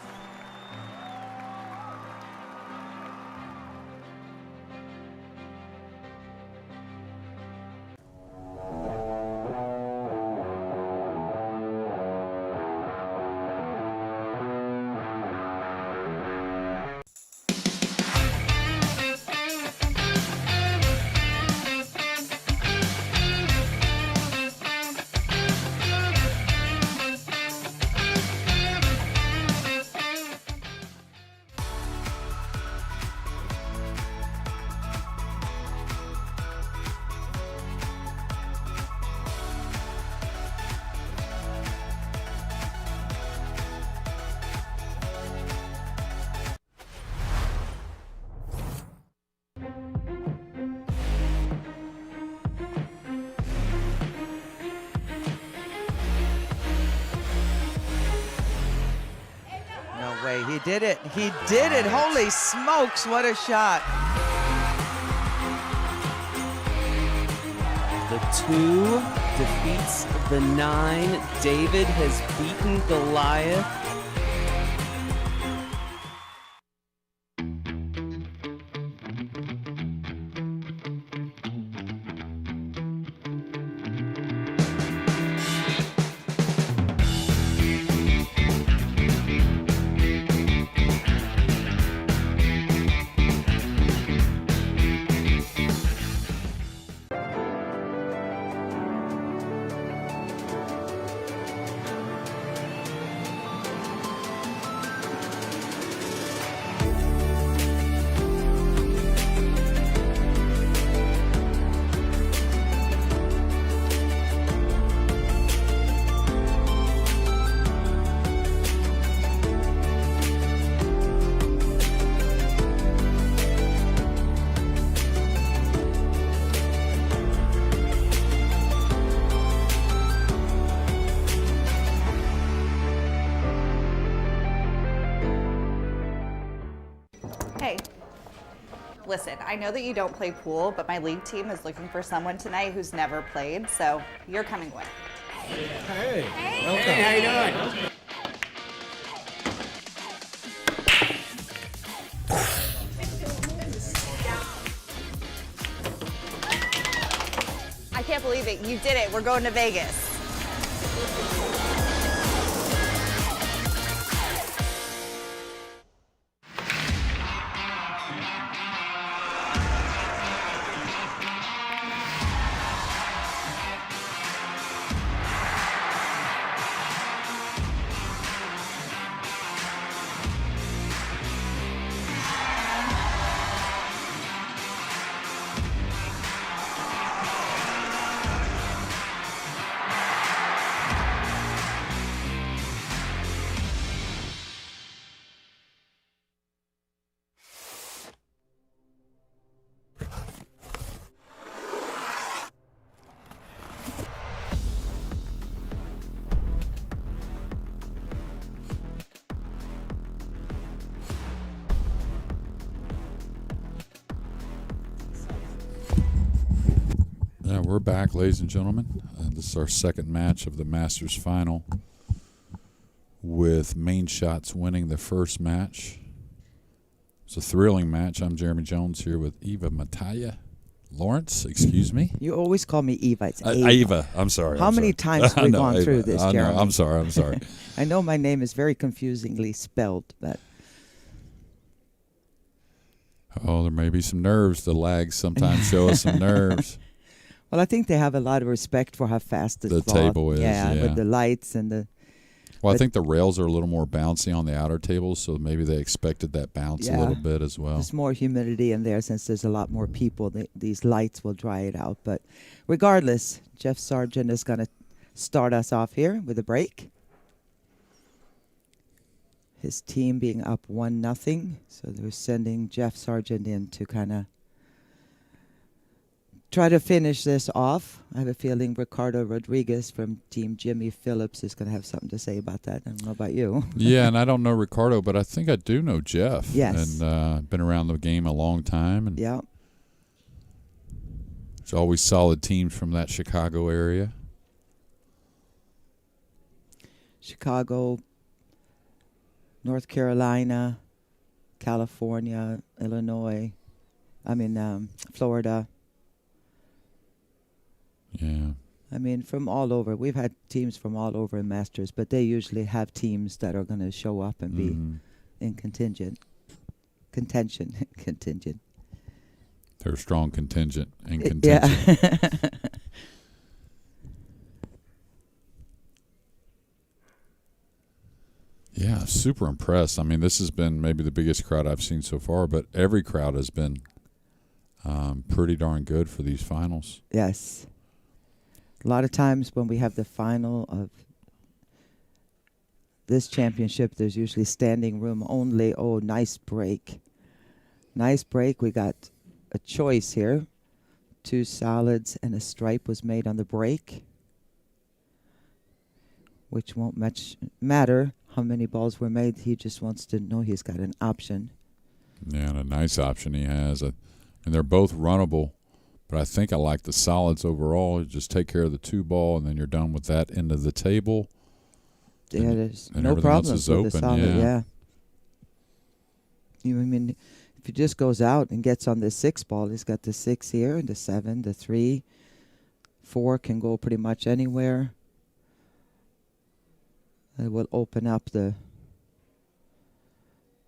No way. He did it. He did it. Holy smokes. What a shot. The 2 defeats the 9. David has beaten Goliath. Hey, listen, I know that you don't play pool, but my league team is looking for someone tonight who's never played, so you're coming with. Hey, welcome. Hey, how you doing? I can't believe it. You did it. We're going to Vegas. Yeah, we're back, ladies and gentlemen. This is our second match of the Masters Final, with Mainshots winning the first match. It's a thrilling match. I'm Jeremy Jones here with Eva Mataya. Lawrence, excuse me. You always call me Eva. It's Ava. Eva, I'm sorry. How I'm many sorry. times have we I know, gone Eva. through this, I know, Jeremy? I'm sorry. I know my name is very confusingly spelled, but Oh, there may be some nerves. The lags sometimes show us some nerves. well, I think they have a lot of respect for how fast The cloth, table is, yeah. with the lights and the. Well, I But- think the rails are a little more bouncy on the outer tables, so maybe they expected that bounce a Yeah. little bit as well. There's more humidity in there since there's a lot more people. These lights will dry it out. But regardless, Jeff Sargent is going to start us off here with a break. His team being up 1-0, so they're sending Jeff Sargent in to kind of try to finish this off. I have a feeling Ricardo Rodriguez from Team Jimmi Phillips is going to have something to say about that. I don't know about you. Yeah, and I don't know Ricardo, but I think I do know Jeff. Yes. And been around the game a long time. And Yeah. there's always solid teams from that Chicago area. Chicago, North Carolina, California, Illinois. Florida. Yeah. I mean, from all over. We've had teams from all over in Masters, but they usually have teams that are going to show up and be in contention. They're a strong contingent and contention. Yeah. Yeah, super impressed. I mean, this has been maybe the biggest crowd I've seen so far, but every crowd has been pretty darn good for these finals. Yes. A lot of times when we have the final of this championship, there's usually standing room only. Oh, nice break. Nice break. We got a choice here. 2 solids and a stripe was made on the break, which won't much matter how many balls were made. He just wants to know he's got an option. Yeah, and a nice option he has. And they're both runnable, but I think I like the solids overall. You just take care of the 2 ball, and then you're done with that end of the table. Yeah, there's and no everything else problems is with open, the solid. yeah. If he just goes out and gets on the 6 ball, he's got the 6 here and the 7, the 3. 4 can go pretty much anywhere. It will open up the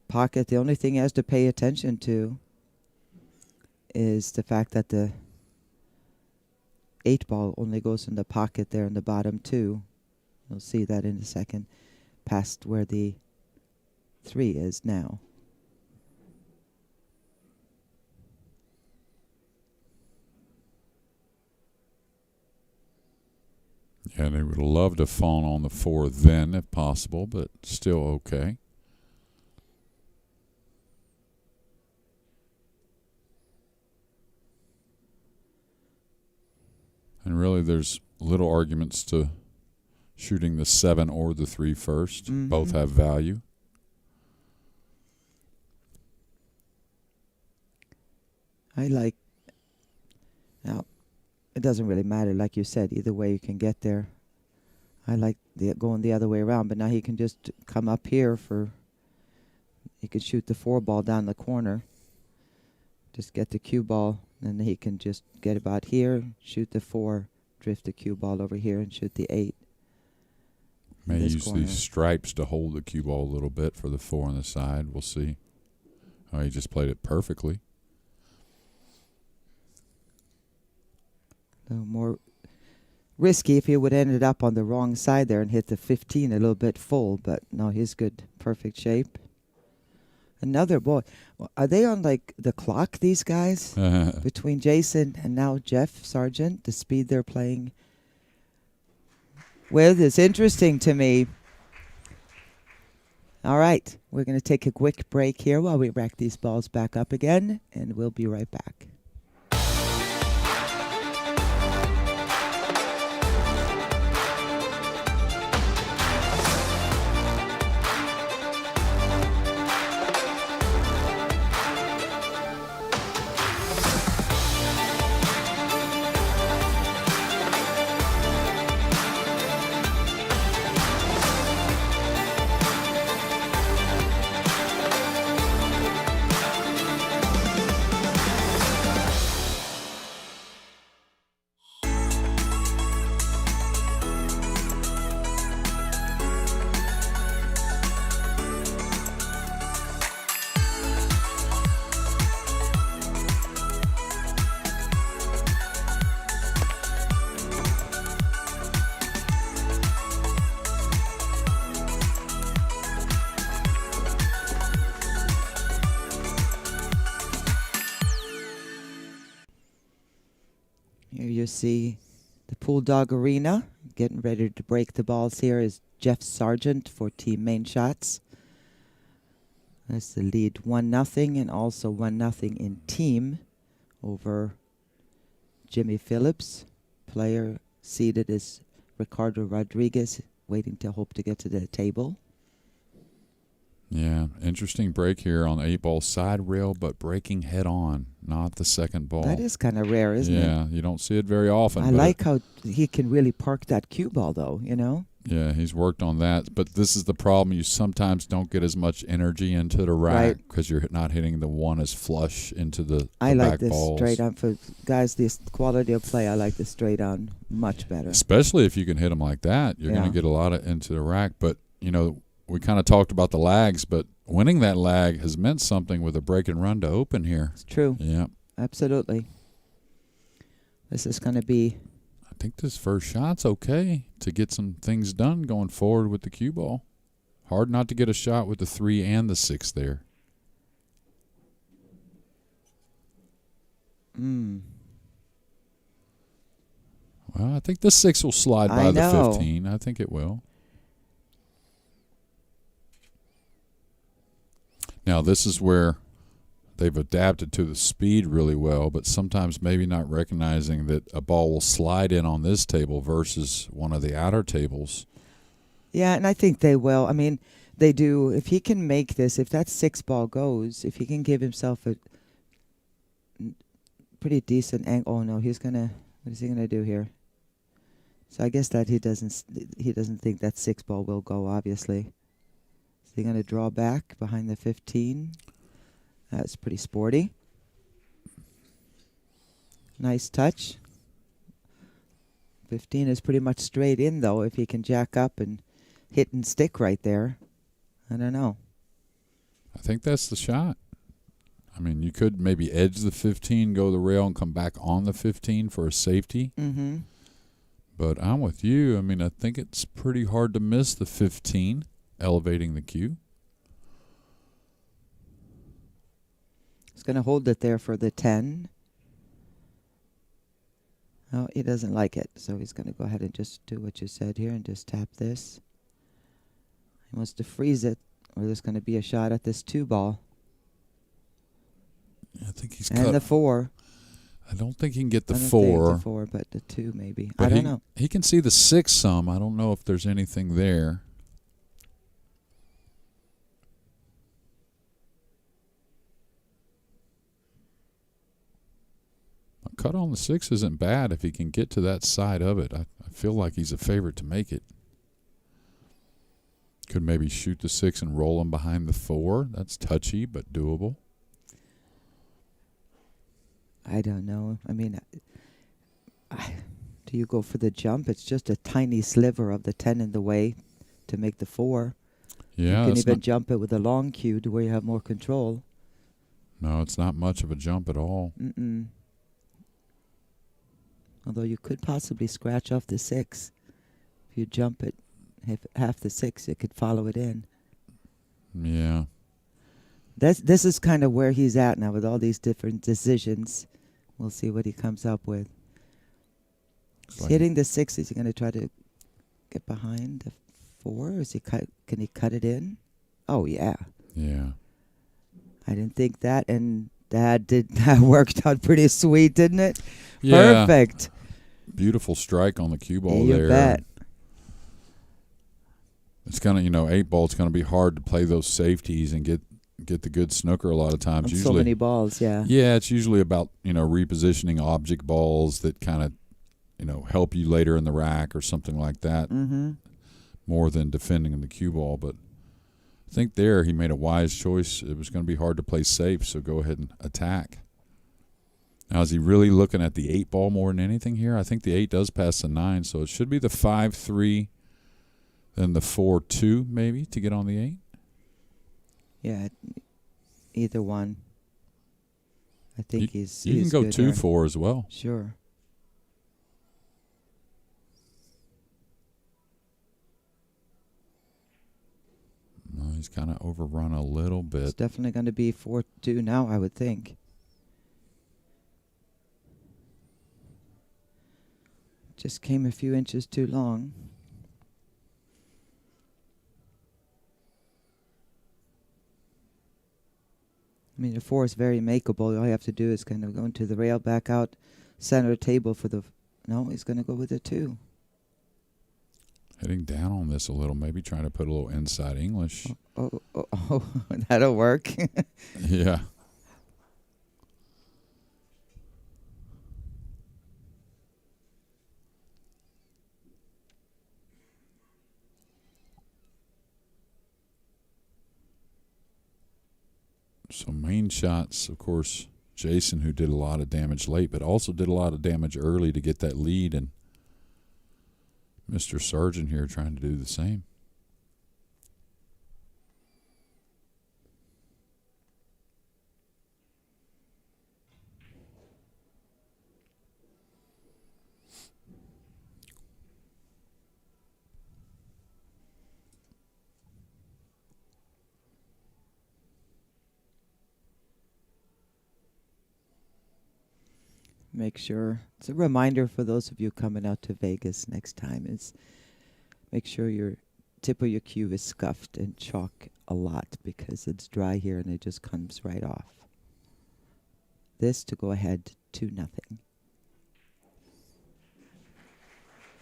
pocket. The only thing he has to pay attention to is the fact that the 8 ball only goes in the pocket there in the bottom 2. You'll see that in a second, past where the 3 is now. Yeah, they would love to fawn on the 4 then if possible, but still okay. And really there's little arguments to shooting the 7 or the 3 first. Both have value. Now, it doesn't really matter, like you said. Either way you can get there. I like going the other way around, but now he can just come up here he could shoot the 4 ball down the corner. Just get the cue ball, and he can just get about here, shoot the 4, drift the cue ball over here, and shoot the 8. May this use corner. these stripes to hold the cue ball a little bit for the 4 on the side. We'll see. Oh, he just played it perfectly. A little more risky if he would ended up on the wrong side there and hit the 15 a little bit full, but no, he's good, perfect shape. Another boy. Are they on like the clock, these guys? Between Jason and now Jeff Sargent, the speed they're playing with is interesting to me. All right, we're going to take a quick break here while we rack these balls back up again, and we'll be right back. Here you see the Pool Dog Arena. Getting ready to break the balls here is Jeff Sargent for Team Mainshots. That's the lead 1-0 and also 1-0 in team over Jimmi Phillips, player seated is Ricardo Rodriguez, waiting to hope to get to the table. Yeah, interesting break here on the 8-ball side rail, but breaking head on, not the second ball. That is kind of rare, isn't it? Yeah, you don't see it very often. I but like how he can really park that cue ball, though, you know? Yeah, he's worked on that. But this is the problem. You sometimes don't get as much energy into the rack because you're not hitting the one as flush into the I like back this balls. straight on. For guys, this quality of play, I like the straight on much better. Especially if you can hit them like that. You're going to get a lot of into the rack. But, you know, we kind of talked about the lags, but winning that lag has meant something with a break and run to open here. It's true. Yeah. Absolutely. This is going to be... I think this first shot's okay to get some things done going forward with the cue ball. Hard not to get a shot with the 3 and the 6 there. Well, I think the 6 will slide by the 15. I think it will. Now, this is where they've adapted to the speed really well, but sometimes maybe not recognizing that a ball will slide in on this table versus one of the outer tables. Yeah, and I think they will. I mean, they do. If he can make this, if that 6 ball goes, if he can give himself a pretty decent angle. Oh, no, he's going to, what is he going to do here? So I guess that he doesn't think that 6 ball will go, obviously. Is he going to draw back behind the 15? That's pretty sporty. Nice touch. 15 is pretty much straight in, though, if he can jack up and hit and stick right there. I don't know. I think that's the shot. I mean, you could maybe edge the 15, go the rail, and come back on the 15 for a safety. Mm-hmm. But I'm with you. I mean, I think it's pretty hard to miss the 15, elevating the cue. He's going to hold it there for the 10. Oh, he doesn't like it, so he's going to go ahead and just do what you said here and just tap this. He wants to freeze it, or there's going to be a shot at this 2 ball. I think he's and cut. The 4. I don't think he can get the I don't 4. think the 4, but the 2 maybe. But I don't know. He can see the 6 some. I don't know if there's anything there. A cut on the 6 isn't bad if he can get to that side of it. I feel like he's a favorite to make it. Could maybe shoot the 6 and roll him behind the 4. That's touchy but doable. I don't know. I mean, do you go for the jump? It's just a tiny sliver of the 10 in the way to make the 4. Yeah, you can even jump it with a long cue to where you have more control. No, it's not much of a jump at all. Mm-mm. Although you could possibly scratch off the 6. If you jump it half the 6, it could follow it in. Yeah. This is kind of where he's at now with all these different decisions. We'll see what he comes up with. He's hitting the 6. Is he going to try to get behind the 4? Is he can he cut it in? Oh, yeah. Yeah. I didn't think that, and that worked out pretty sweet, didn't it? Yeah. Perfect. Beautiful strike on the cue ball there. You bet. It's kind of, 8-ball, it's going to be hard to play those safeties and get the good snooker a lot of times. Usually, so many balls, yeah. Yeah, it's usually about, repositioning object balls that kind of, help you later in the rack or something like that. Mm-hmm. More than defending the cue ball. But I think there he made a wise choice. It was going to be hard to play safe, so go ahead and attack. Now, is he really looking at the 8-ball more than anything here? I think the 8 does pass the 9, so it should be the 5-3, then the 4-2 maybe to get on the 8. Yeah, either one. I think he's You can go 2-4 as well. Sure. No, he's kind of overrun a little bit. It's definitely going to be 4-2 now, I would think. Just came a few inches too long. I mean, the 4 is very makeable. All you have to do is kind of go into the rail, back out, center table for the. No, he's going to go with the 2. Heading down on this a little, maybe trying to put a little inside English. Oh, that'll work. Yeah. So main shots, of course, Jason, who did a lot of damage late, but also did a lot of damage early to get that lead, and Mr. Sargent here trying to do the same. Make sure it's a reminder for those of you coming out to Vegas next time is make sure your tip of your cue is scuffed and chalk a lot because it's dry here and it just comes right off. This to go ahead 2-0.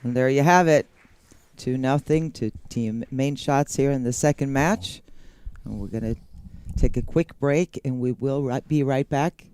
And there you have it. 2-0 to Team Mainshots here in the second match. And we're going to take a quick break and we will be right back.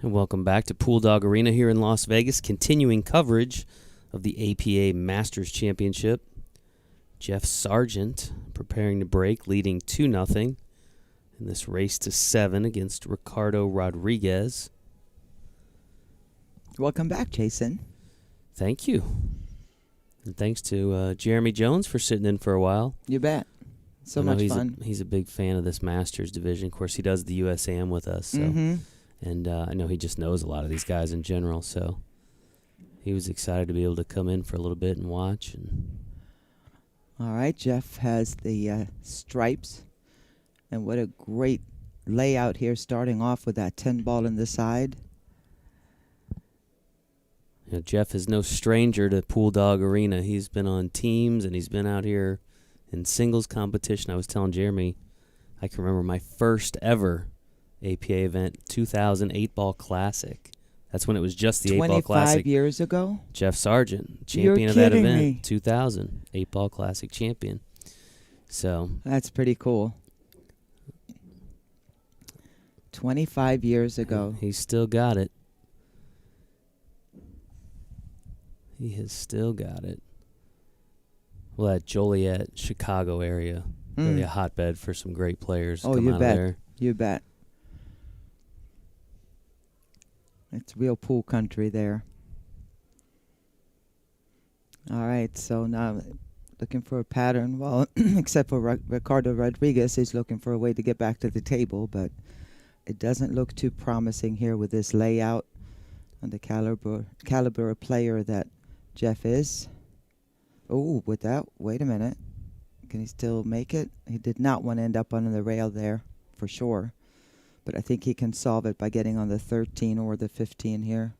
And welcome back to Pool Dog Arena here in Las Vegas, continuing coverage of the APA Masters Championship. Jeff Sargent preparing to break, leading 2-0 in this race to 7 against Ricardo Rodriguez. Welcome back, Jason. Thank you. And thanks to Jeremy Jones for sitting in for a while. You bet. So I know much fun. He's a big fan of this Masters division. Of course, he does the USAM with us. So. Mm-hmm. And I know he just knows a lot of these guys in general, so he was excited to be able to come in for a little bit and watch. And all right, Jeff has the stripes. And what a great layout here, starting off with that 10 ball in the side. you know, Jeff is no stranger to Pool Dog Arena. He's been on teams, and he's been out here in singles competition. I was telling Jeremy, I can remember my first ever APA event, 2008 Ball Classic. That's when it was just the 8 Ball Classic. 25 years ago? Jeff Sargent, You're champion of that kidding event, me. 2000 8 Ball Classic champion. So That's pretty cool. 25 years ago. he's still got it. He has still got it. Well, that Joliet, Chicago area, really a hotbed for some great players to Oh, come you out bet. of there. You bet. It's real pool country there. All right, so now looking for a pattern. Well, except for Ricardo Rodriguez, he's looking for a way to get back to the table, but it doesn't look too promising here with this layout and the caliber of player that Jeff is. Oh, with that, wait a minute. Can he still make it? He did not want to end up on the rail there, for sure. But I think he can solve it by getting on the 13 or the 15 here.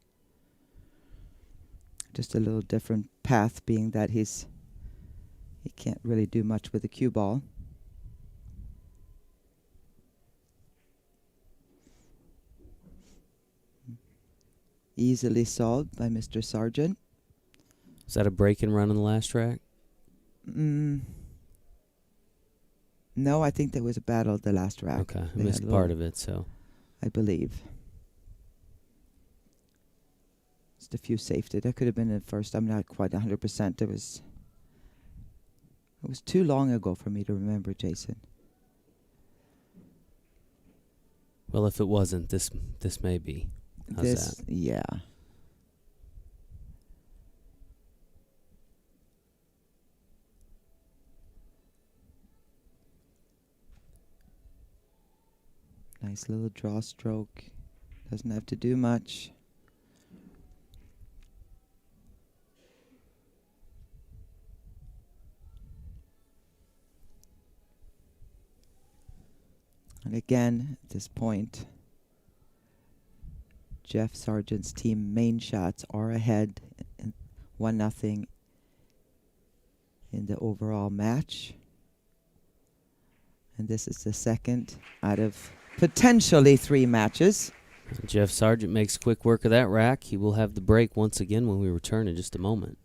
Just a little different path, being that he can't really do much with the cue ball. Easily solved by Mr. Sargent. Is that a break and run on the last track? No, I think there was a battle at the last rack. Okay, I They missed had part little- of it, so. I believe. Just a few safety. That could have been at first. I'm not quite 100%. It was too long ago for me to remember, Jason. Well, if it wasn't, this may be. How's that? Yeah. Nice little draw stroke. Doesn't have to do much. And again, at this point, Jeff Sargent's team Mainshots are ahead 1-0 in the overall match. And this is the second out of potentially 3 matches. Jeff Sargent makes quick work of that rack. He will have the break once again when we return in just a moment.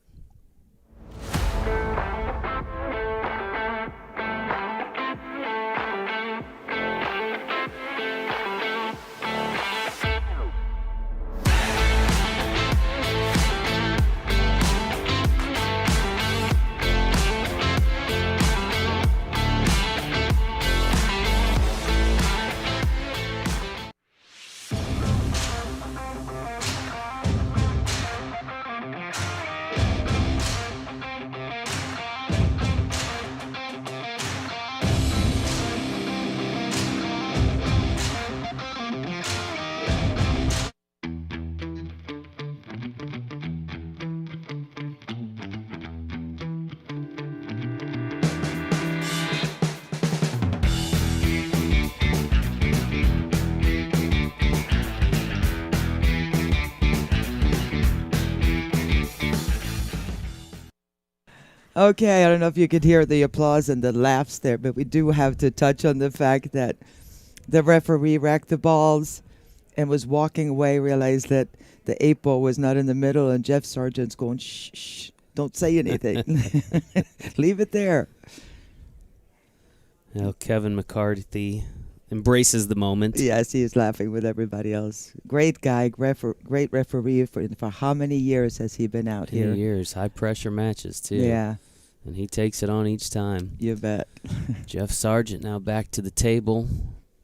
Okay, I don't know if you could hear the applause and the laughs there, but we do have to touch on the fact that the referee racked the balls and was walking away, realized that the 8 ball was not in the middle, and Jeff Sargent's going, shh, shh, don't say anything. Leave it there. Now Kevin McCarthy embraces the moment. Yes, he is laughing with everybody else. Great guy, great referee. For how many years has he been out here? Years, high pressure matches too. Yeah, And he takes it on each time. you bet. Jeff Sargent now back to the table,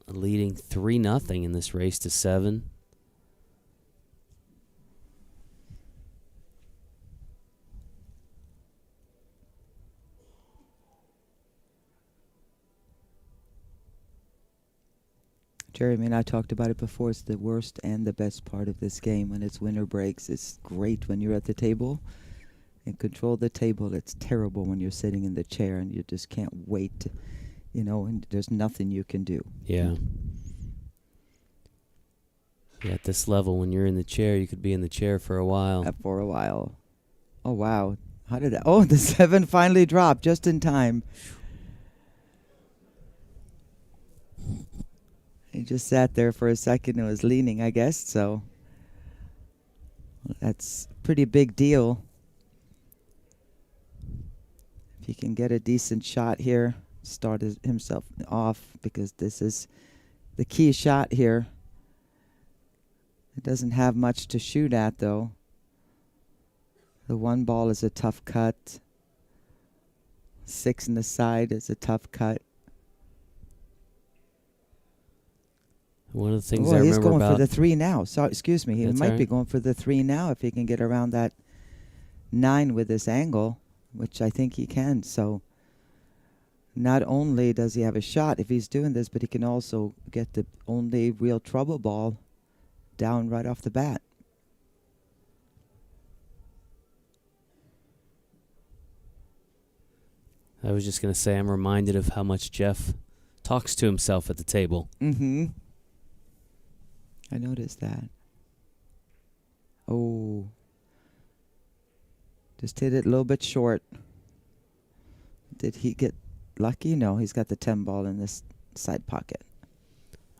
leading 3-0 in this race to 7. Jeremy and I talked about it before. It's the worst and the best part of this game when it's winter breaks. It's great when you're at the table and control the table. It's terrible when you're sitting in the chair and you just can't wait, and there's nothing you can do. Yeah. Yeah, at this level, when you're in the chair, you could be in the chair for a while. For a while. Oh, wow. How did that? Oh, the 7 finally dropped just in time. He just sat there for a second and was leaning, I guess. So that's a pretty big deal. If he can get a decent shot here, start himself off, because this is the key shot here. It doesn't have much to shoot at, though. The 1 ball is a tough cut. 6 in the side is a tough cut. One of the things Well, I he's remember going about for the 3 now. So, excuse me. He That's might all be right. going for the 3 now if he can get around that 9 with this angle, which I think he can. So not only does he have a shot if he's doing this, but he can also get the only real trouble ball down right off the bat. I was just going to say I'm reminded of how much Jeff talks to himself at the table. Mm-hmm. I noticed that. Oh. Just hit it a little bit short. Did he get lucky? No, he's got the 10 ball in this side pocket.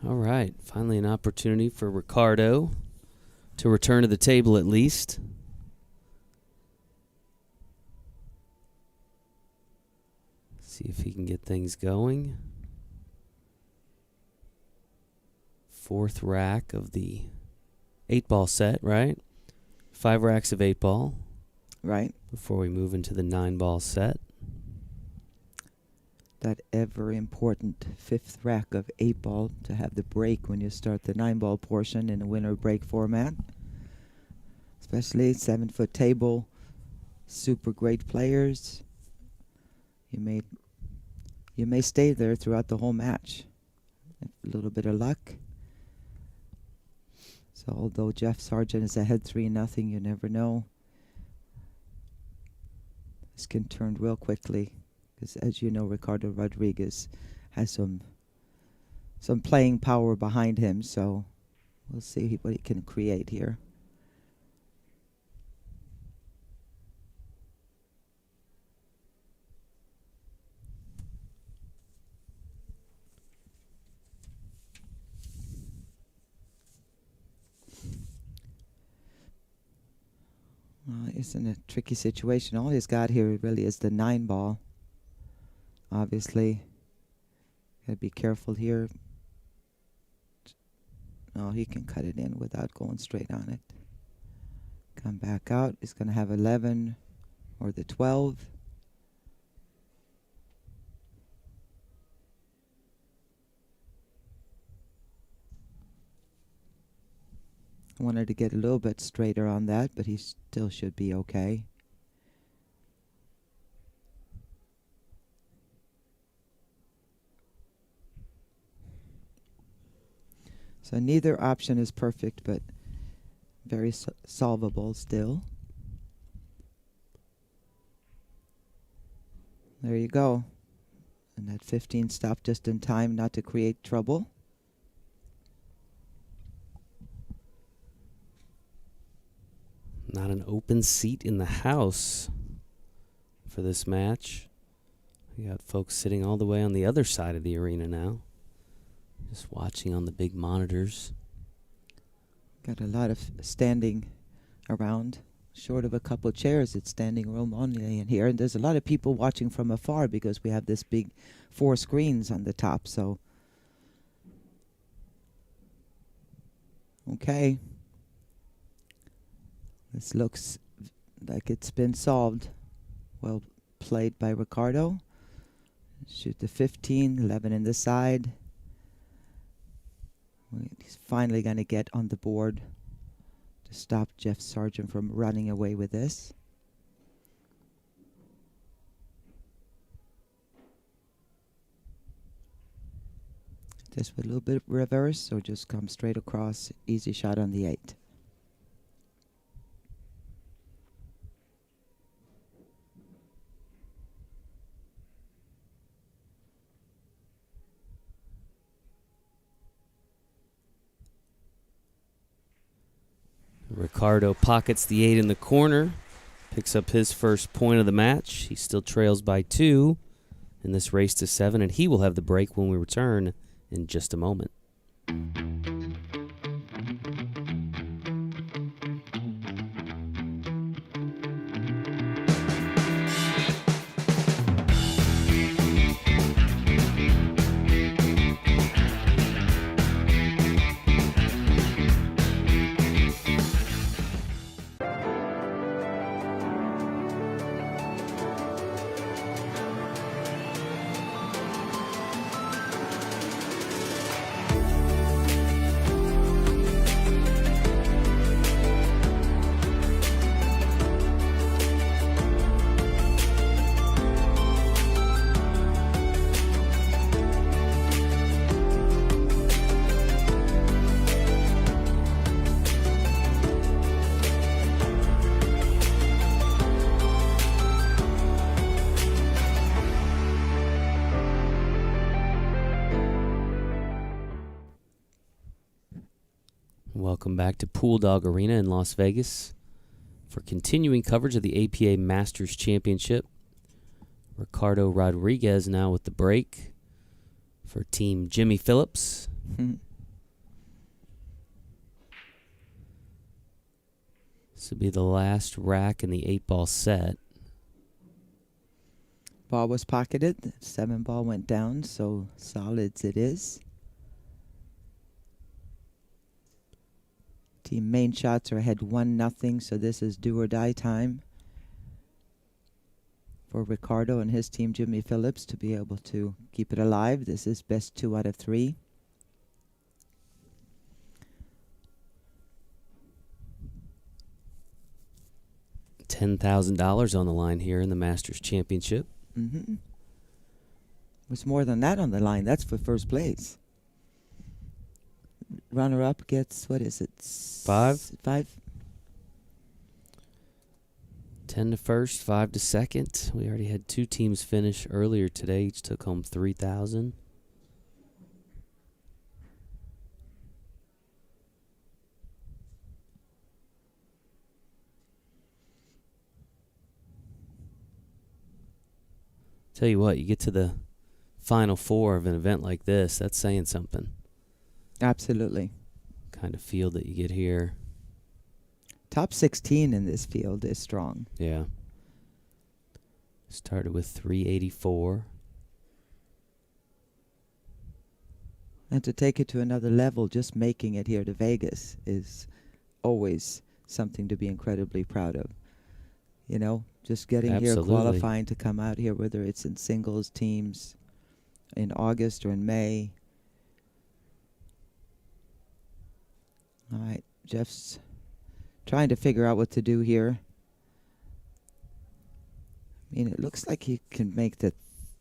All right, finally an opportunity for Ricardo to return to the table at least. See if he can get things going. Fourth rack of the 8-ball set, right? 5 racks of 8-ball Right. before we move into the 9-ball set. That ever important 5th rack of 8-ball to have the break when you start the 9-ball portion in a winner break format. Especially 7-foot table, super great players. You may stay there throughout the whole match. A little bit of luck. So although Jeff Sargent is ahead 3-0, you never know. This can turn real quickly, because as you know, Ricardo Rodriguez has some playing power behind him. So we'll see what he can create here. It's in a tricky situation. All he's got here really is the 9-ball. Obviously, gotta be careful here. No, he can cut it in without going straight on it. Come back out. He's gonna have 11 or the 12. I wanted to get a little bit straighter on that, but he still should be okay. So neither option is perfect, but very solvable still. There you go. And that 15 stopped just in time not to create trouble. Not an open seat in the house for this match. We got folks sitting all the way on the other side of the arena now, just watching on the big monitors. Got a lot of standing around. Short of a couple chairs, it's standing room only in here. And there's a lot of people watching from afar because we have this big 4 screens on the top. So, okay. This looks like it's been solved. Well played by Ricardo. Shoot the 15, 11 in the side. He's finally going to get on the board to stop Jeff Sargent from running away with this. Just with a little bit of reverse, so just come straight across. Easy shot on the 8. Ricardo pockets the 8 in the corner, picks up his first point of the match. He still trails by 2 in this race to 7, and he will have the break when we return in just a moment. Welcome back to Pool Dog Arena in Las Vegas for continuing coverage of the APA Masters Championship. Ricardo Rodriguez now with the break for Team Jimmi Phillips. This will be the last rack in the 8-ball set. Ball was pocketed. 7 ball went down, so solids it is. Team Mainshots are ahead 1-0, so this is do or die time for Ricardo and his team, Jimmi Phillips, to be able to keep it alive. This is best 2 out of 3. $10,000 on the line here in the Masters Championship. Mm-hmm. There's more than that on the line. That's for first place. Runner-up gets, what is it? 5? 5. 10 to first, 5 to second. We already had 2 teams finish earlier today. Each took home $3,000. Tell you what, you get to the final 4 of an event like this, that's saying something. Absolutely. Kind of field that you get here. Top 16 in this field is strong. Yeah. Started with 384. And to take it to another level, just making it here to Vegas is always something to be incredibly proud of. You know, just getting Absolutely. here, qualifying to come out here, whether it's in singles, teams, in August or in May. All right, Jeff's trying to figure out what to do here. I mean, it looks like he can make the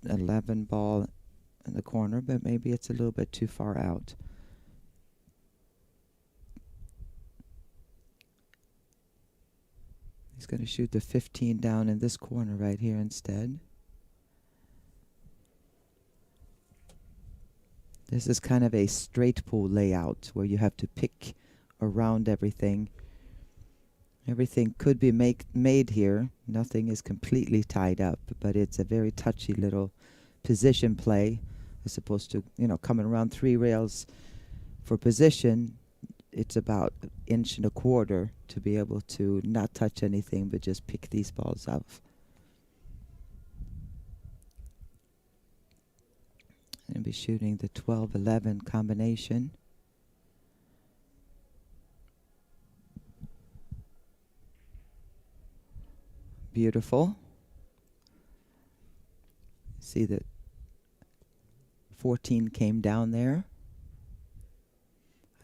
11 ball in the corner, but maybe it's a little bit too far out. He's going to shoot the 15 down in this corner right here instead. This is kind of a straight pool layout where you have to pick around everything. Everything could be made here. Nothing is completely tied up, but it's a very touchy little position play. As opposed to, you know, coming around 3 rails for position, it's about 1.25 inches to be able to not touch anything but just pick these balls off. And be shooting the 12-11 combination. Beautiful. See that 14 came down there.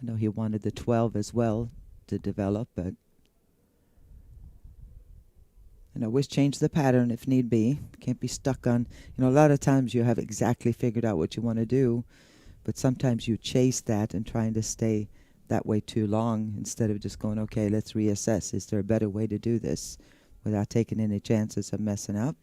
I know he wanted the 12 as well to develop, but and always change the pattern if need be. Can't be stuck on, you know, a lot of times you have exactly figured out what you want to do, but sometimes you chase that and trying to stay that way too long instead of just going, okay, let's reassess. Is there a better way to do this without taking any chances of messing up?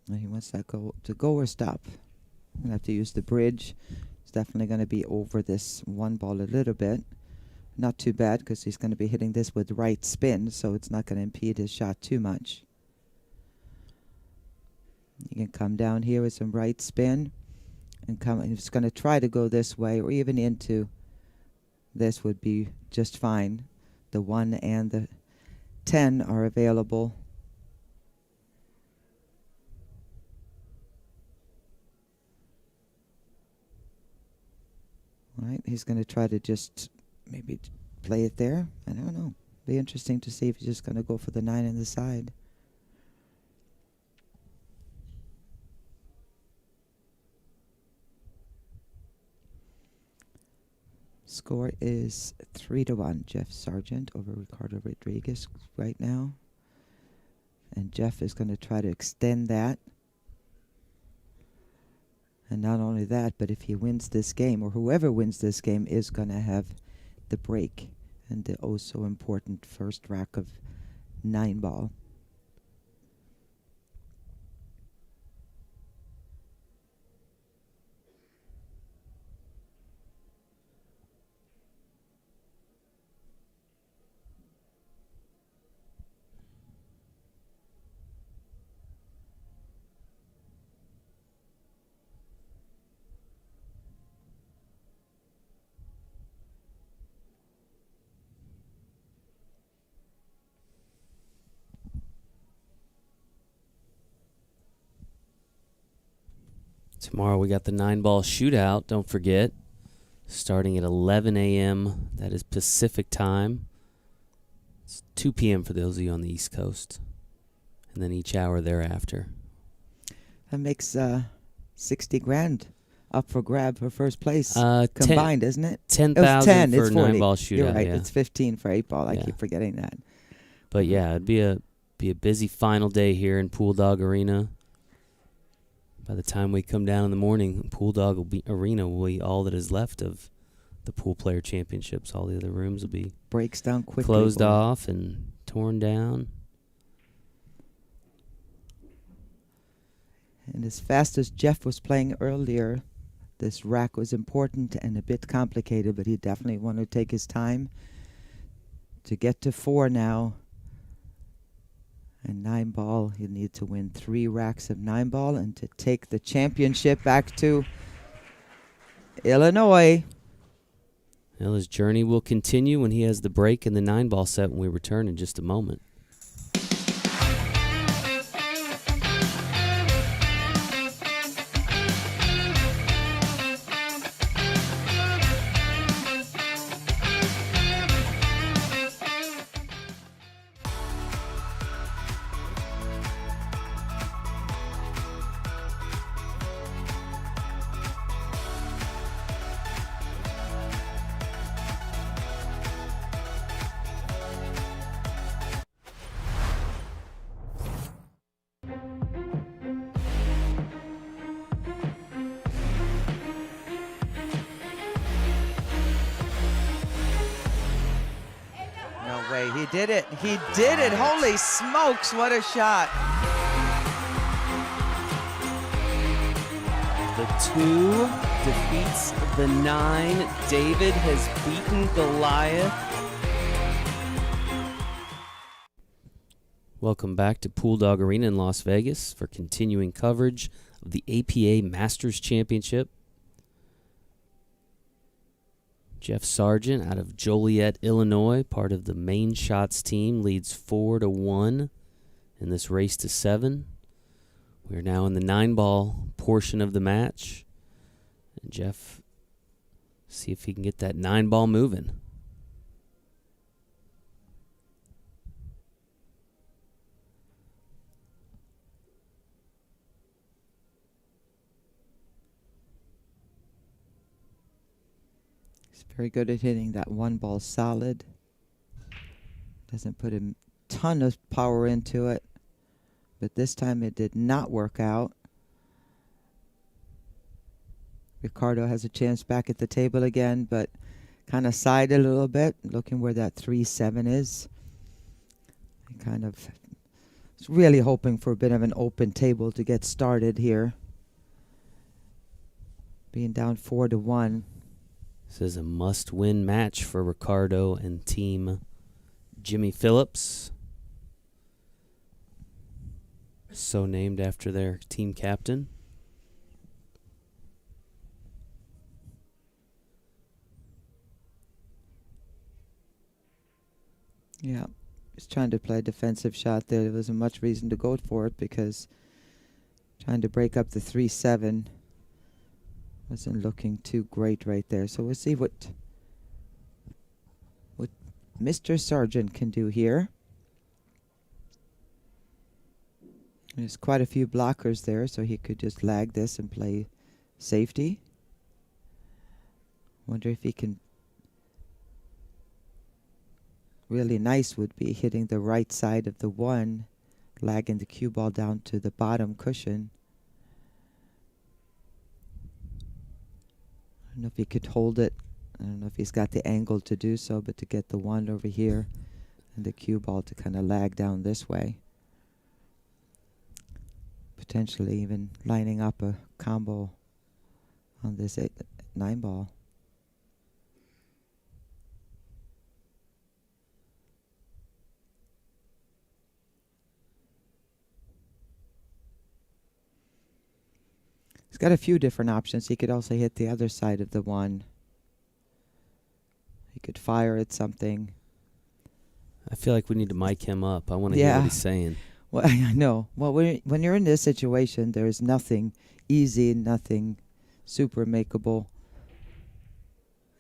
And he wants that to go or stop. We'll have to use the bridge. It's definitely going to be over this 1 ball a little bit. Not too bad because he's going to be hitting this with right spin, so it's not going to impede his shot too much. You can come down here with some right spin and come. And it's going to try to go this way or even into this would be just fine. The 1 and the 10 are available. All right, he's going to try to just maybe play it there. I don't know. Be interesting to see if he's just going to go for the 9 on the side. Score is 3-1. Jeff Sargent over Ricardo Rodriguez right now. And Jeff is going to try to extend that. And not only that, but if he wins this game, or whoever wins this game is going to have the break and the oh so important first rack of 9 ball. Tomorrow we got the 9-ball shootout, don't forget, starting at 11 a.m. That is Pacific time. It's 2 p.m. for those of you on the East Coast, and then each hour thereafter. That makes 60 grand up for grab for first place 10 combined, isn't it? 10,000 for It's 40. 9-ball shootout. You're right. Yeah. It's 15 for 8-ball. I Yeah. keep forgetting that. But yeah, it'd be a busy final day here in Pool Dog Arena. By the time we come down in the morning, Pool Dog Arena will be all that is left of the Pool Player Championships. All the other rooms will be Breaks down quickly. closed boy. off and torn down. And as fast as Jeff was playing earlier, this rack was important and a bit complicated, but he definitely wanted to take his time to get to 4 now. And 9-ball, he needs to win 3 racks of 9-ball and to take the championship back to Illinois. Well, his journey will continue when he has the break in the 9-ball set when we return in just a moment. No way, he did it. He did it. Holy smokes, what a shot. The 2 defeats the 9. David has beaten Goliath. Welcome back to Pool Dog Arena in Las Vegas for continuing coverage of the APA Masters Championship. Jeff Sargent out of Joliet, Illinois, part of the Mainshots team, leads 4-1 in this race to 7. We're now in the 9-ball portion of the match. And Jeff, see if he can get that 9-ball moving. He's very good at hitting that 1-ball solid. Doesn't put a ton of power into it. But this time it did not work out. Ricardo has a chance back at the table again, but kind of sighed a little bit, looking where that 3-7 is. He kind of was really hoping for a bit of an open table to get started here. Being down 4-1. This is a must-win match for Ricardo and team Jimmi Phillips. So named after their team captain. Yeah, he's trying to play a defensive shot there. There wasn't much reason to go for it because trying to break up the 3-7 wasn't looking too great right there. So we'll see what Mr. Sargent can do here. There's quite a few blockers there, so he could just lag this and play safety. Wonder if he can. Really nice would be hitting the right side of the 1, lagging the cue ball down to the bottom cushion. I don't know if he could hold it. I don't know if he's got the angle to do so, but to get the 1 over here and the cue ball to kind of lag down this way. Potentially even lining up a combo on this 9-ball. He's got a few different options. He could also hit the other side of the 1. He could fire at something. I feel like we need to mic him up. I want to hear what he's saying. Well, I know. Well, when you're in this situation, there's nothing easy, nothing super makeable.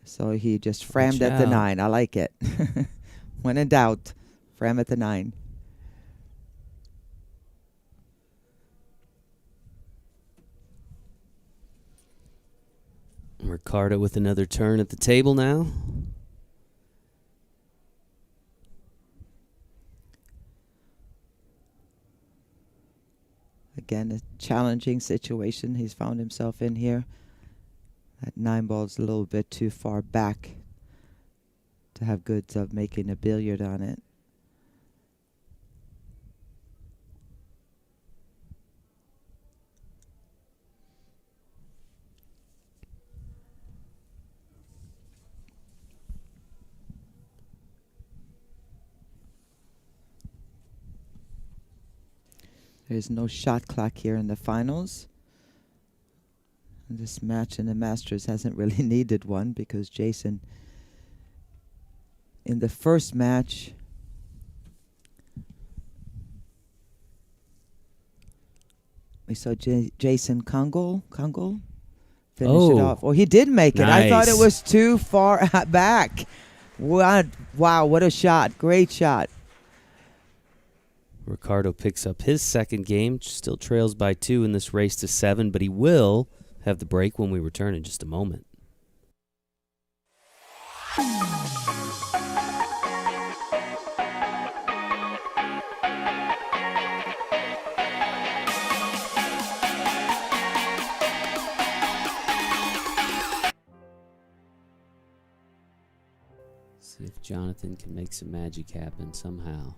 So he just frammed Watch at the out. 9. I like it. When in doubt, fram at the 9. Ricardo with another turn at the table now. Again, a challenging situation he's found himself in here. That 9 ball's a little bit too far back to have goods of making a billiard on it. There's no shot clock here in the finals. And this match in the Masters hasn't really needed one because Jason, in the first match, we saw Jason Kungl finish it off. Oh, he did make it. I thought it Nice. was too far back. Wow, what a shot. Great shot. Ricardo picks up his second game, still trails by 2 in this race to 7, but he will have the break when we return in just a moment. See if Jonathan can make some magic happen somehow.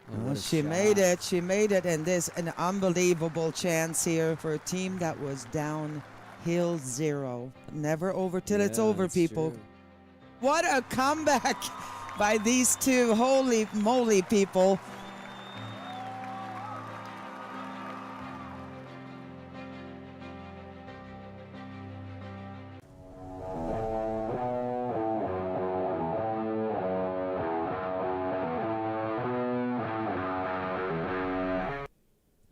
Oh, what a She shot. made it. She made it. And there's an unbelievable chance here for a team that was downhill 0. Never over till it's Yeah, over, that's people. true. What a comeback by these two. Holy moly, people.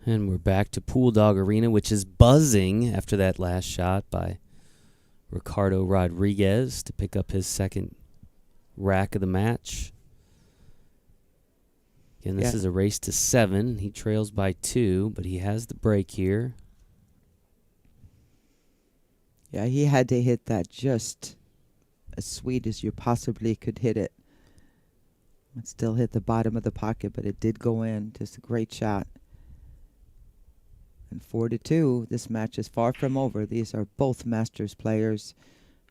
And we're back to Pool Dog Arena, which is buzzing after that last shot by Ricardo Rodriguez to pick up his second rack of the match. Again, this Yeah. is a race to 7. He trails by 2, but he has the break here. Yeah, he had to hit that just as sweet as you possibly could hit it. It still hit the bottom of the pocket, but it did go in. Just a great shot. And 4-2, this match is far from over. These are both Masters players,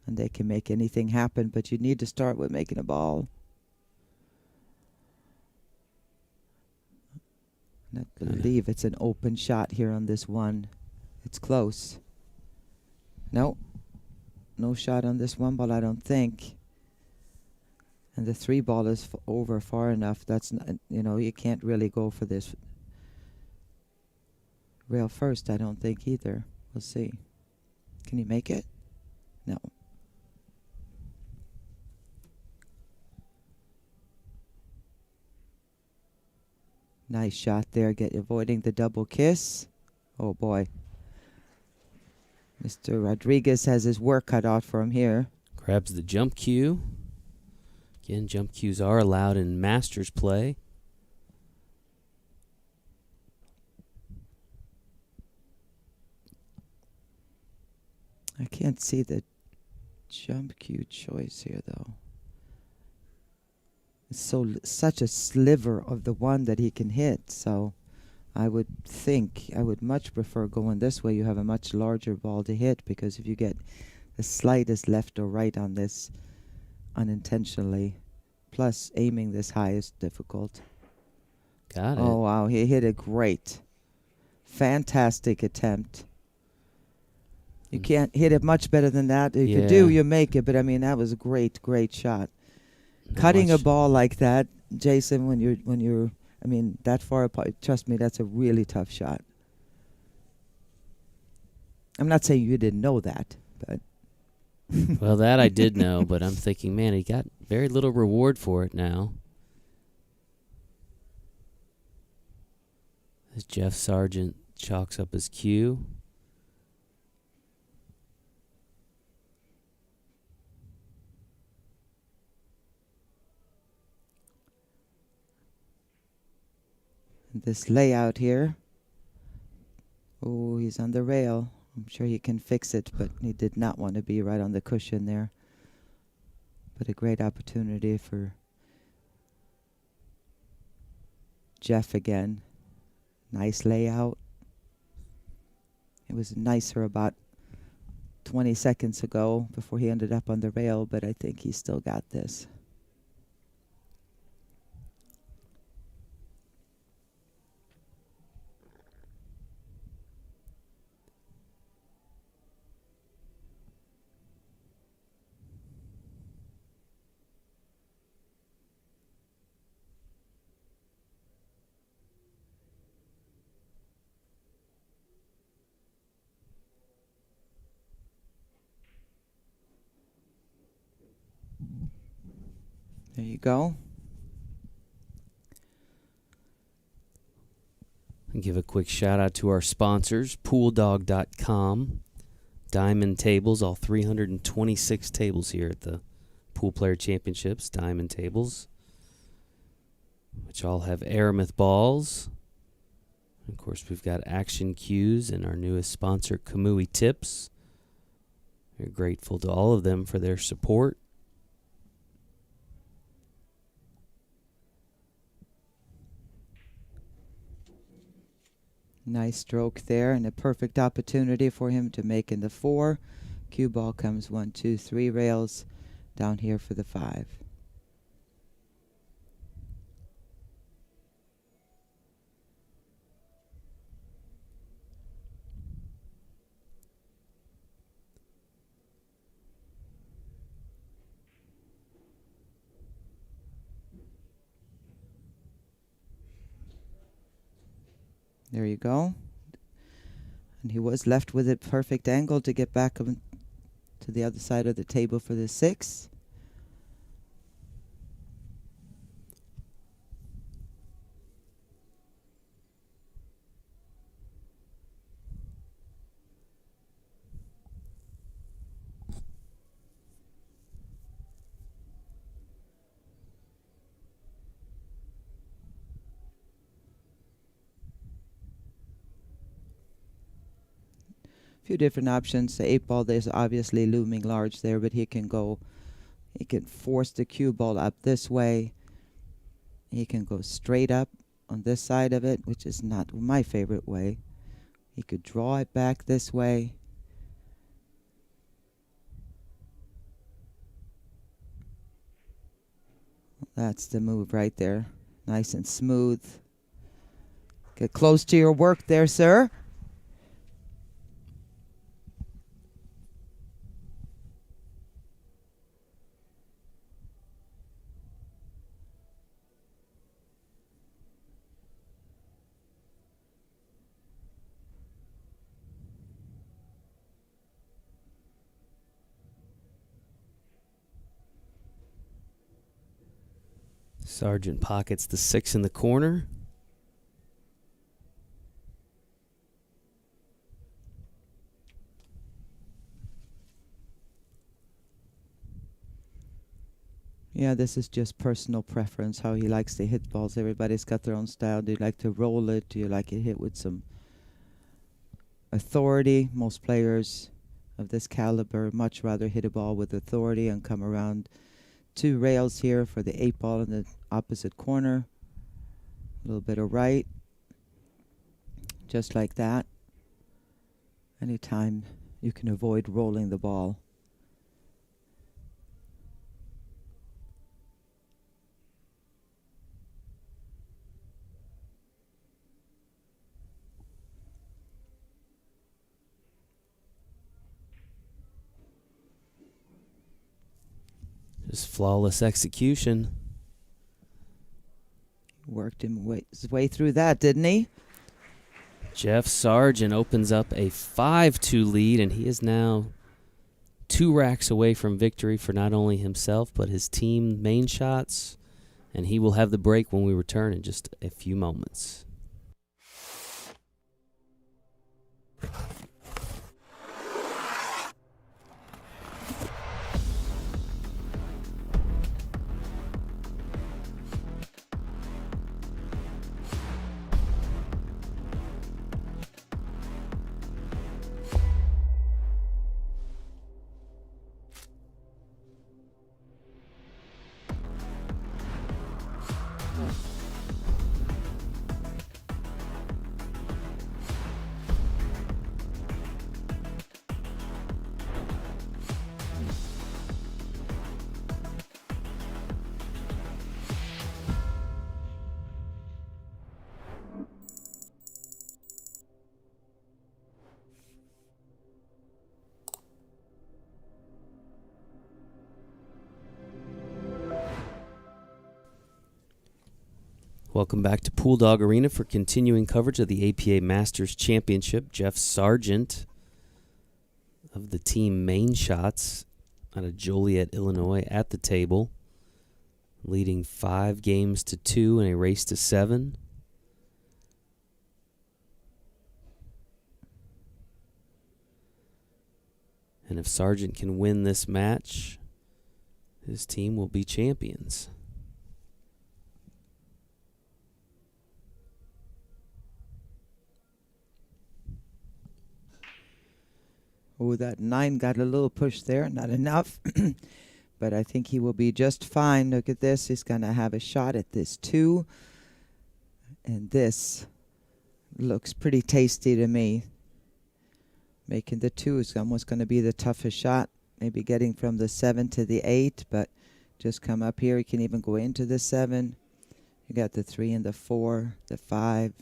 and they can make anything happen, but you need to start with making a ball. And I believe it's an open shot here on this one. It's close. No. No shot on this one ball, I don't think. And the 3 ball is over far enough. That's not, you can't really go for this rail first, I don't think either. We'll see. Can he make it? No. Nice shot there, avoiding the double kiss. Oh boy. Mr. Rodriguez has his work cut out for him here. Grabs the jump cue. Again, jump cues are allowed in Masters play. I can't see the jump cue choice here, though. It's such a sliver of the one that he can hit, so I would much prefer going this way. You have a much larger ball to hit, because if you get the slightest left or right on this unintentionally, plus aiming this high is difficult. Got it. Oh, wow, he hit it great. Fantastic attempt. You can't hit it much better than that. If you do, you make it. But, I mean, that was a great, great shot. Cutting a ball like that, Jason, when you're, I mean, that far apart, trust me, that's a really tough shot. I'm not saying you didn't know that, but. Well, that I did know, but I'm thinking, man, he got very little reward for it now. As Jeff Sargent chalks up his cue. This layout here. Oh, he's on the rail. I'm sure he can fix it, but he did not want to be right on the cushion there. But a great opportunity for Jeff again. Nice layout. It was nicer about 20 seconds ago before he ended up on the rail, but I think he's still got this. There you go. And give a quick shout out to our sponsors, PoolDog.com, Diamond Tables, all 326 tables here at the Pool Player Championships, Diamond Tables, which all have aramith balls. Of course, we've got action cues and our newest sponsor, Kamui Tips. We're grateful to all of them for their support. Nice stroke there and a perfect opportunity for him to make in the 4. Cue ball comes 1, 2, 3 rails down here for the 5. There you go. And he was left with a perfect angle to get back to the other side of the table for the 6. Few different options. The 8 ball there's obviously looming large there, but he can force the cue ball up this way. He can go straight up on this side of it, which is not my favorite way. He could draw it back this way. That's the move right there. Nice and smooth. Get close to your work there, sir. Sargent pockets the 6 in the corner. Yeah, this is just personal preference, how he likes to hit balls. Everybody's got their own style. Do you like to roll it? Do you like it hit with some authority? Most players of this caliber much rather hit a ball with authority and come around 2 rails here for the 8 ball in the opposite corner. A little bit of right. Just like that. Anytime you can avoid rolling the ball. Just flawless execution. Worked his way through that, didn't he? Jeff Sargent opens up a 5-2 lead, and he is now 2 racks away from victory for not only himself but his team, Mainshots, and he will have the break when we return in just a few moments. Welcome back to Pool Dog Arena for continuing coverage of the APA Masters Championship. Jeff Sargent of the team Mainshots out of Joliet, Illinois, at the table, leading 5-2 in a race to 7. And if Sargent can win this match, his team will be champions. Oh, that 9 got a little push there. Not enough. But I think he will be just fine. Look at this. He's going to have a shot at this 2. And this looks pretty tasty to me. Making the 2 is almost going to be the toughest shot. Maybe getting from the 7 to the 8. But just come up here. You can even go into the 7. You got the 3 and the 4, the 5.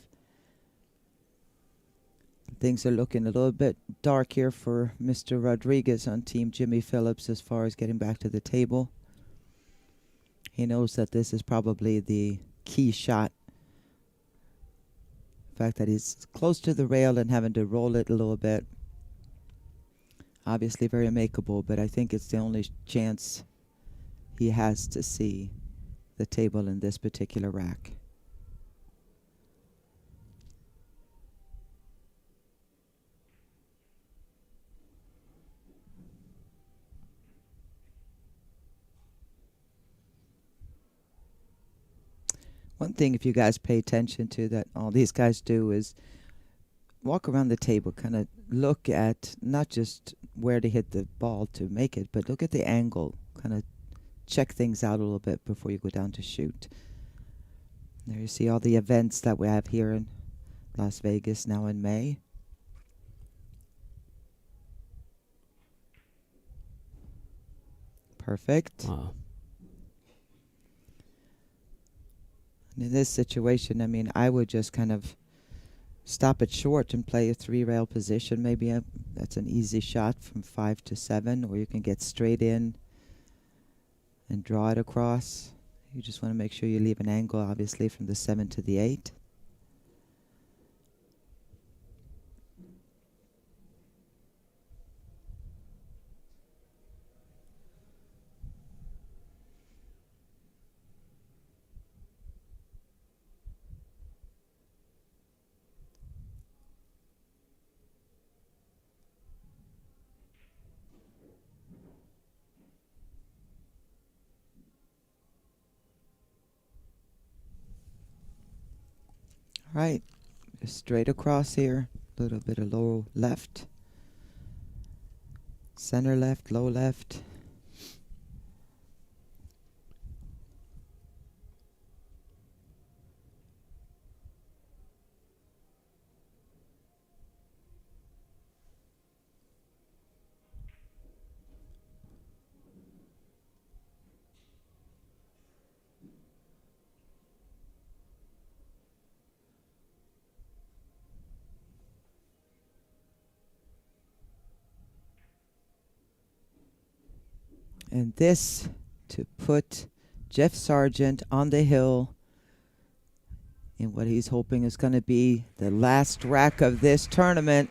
Things are looking a little bit dark here for Mr. Rodriguez on Team Jimmi Phillips as far as getting back to the table. He knows that this is probably the key shot. The fact that he's close to the rail and having to roll it a little bit. Obviously very makeable, but I think it's the only chance he has to see the table in this particular rack. One thing, if you guys pay attention to, that all these guys do is walk around the table, kind of look at not just where to hit the ball to make it, but look at the angle, kind of check things out a little bit before you go down to shoot. There you see all the events that we have here in Las Vegas now in May. Perfect. Wow. In this situation, I mean, I would just kind of stop it short and play a 3-rail position. Maybe that's an easy shot from 5 to 7, or you can get straight in and draw it across. You just want to make sure you leave an angle, obviously, from the 7 to the 8. Right, just straight across here, a little bit of low left, center left, low left. And this to put Jeff Sargent on the hill in what he's hoping is going to be the last rack of this tournament.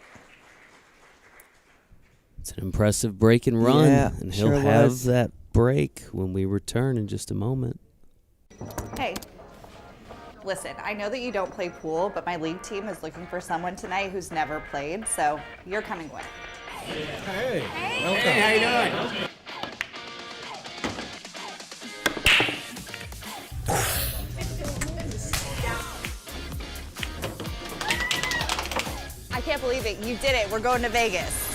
It's an impressive break and run, Yeah, and he'll sure have was. that break when we return in just a moment. Hey, listen, I know that you don't play pool, but my league team is looking for someone tonight who's never played, so you're coming with. Hey, welcome. Hey, how you doing? I can't believe it. You did it. We're going to Vegas.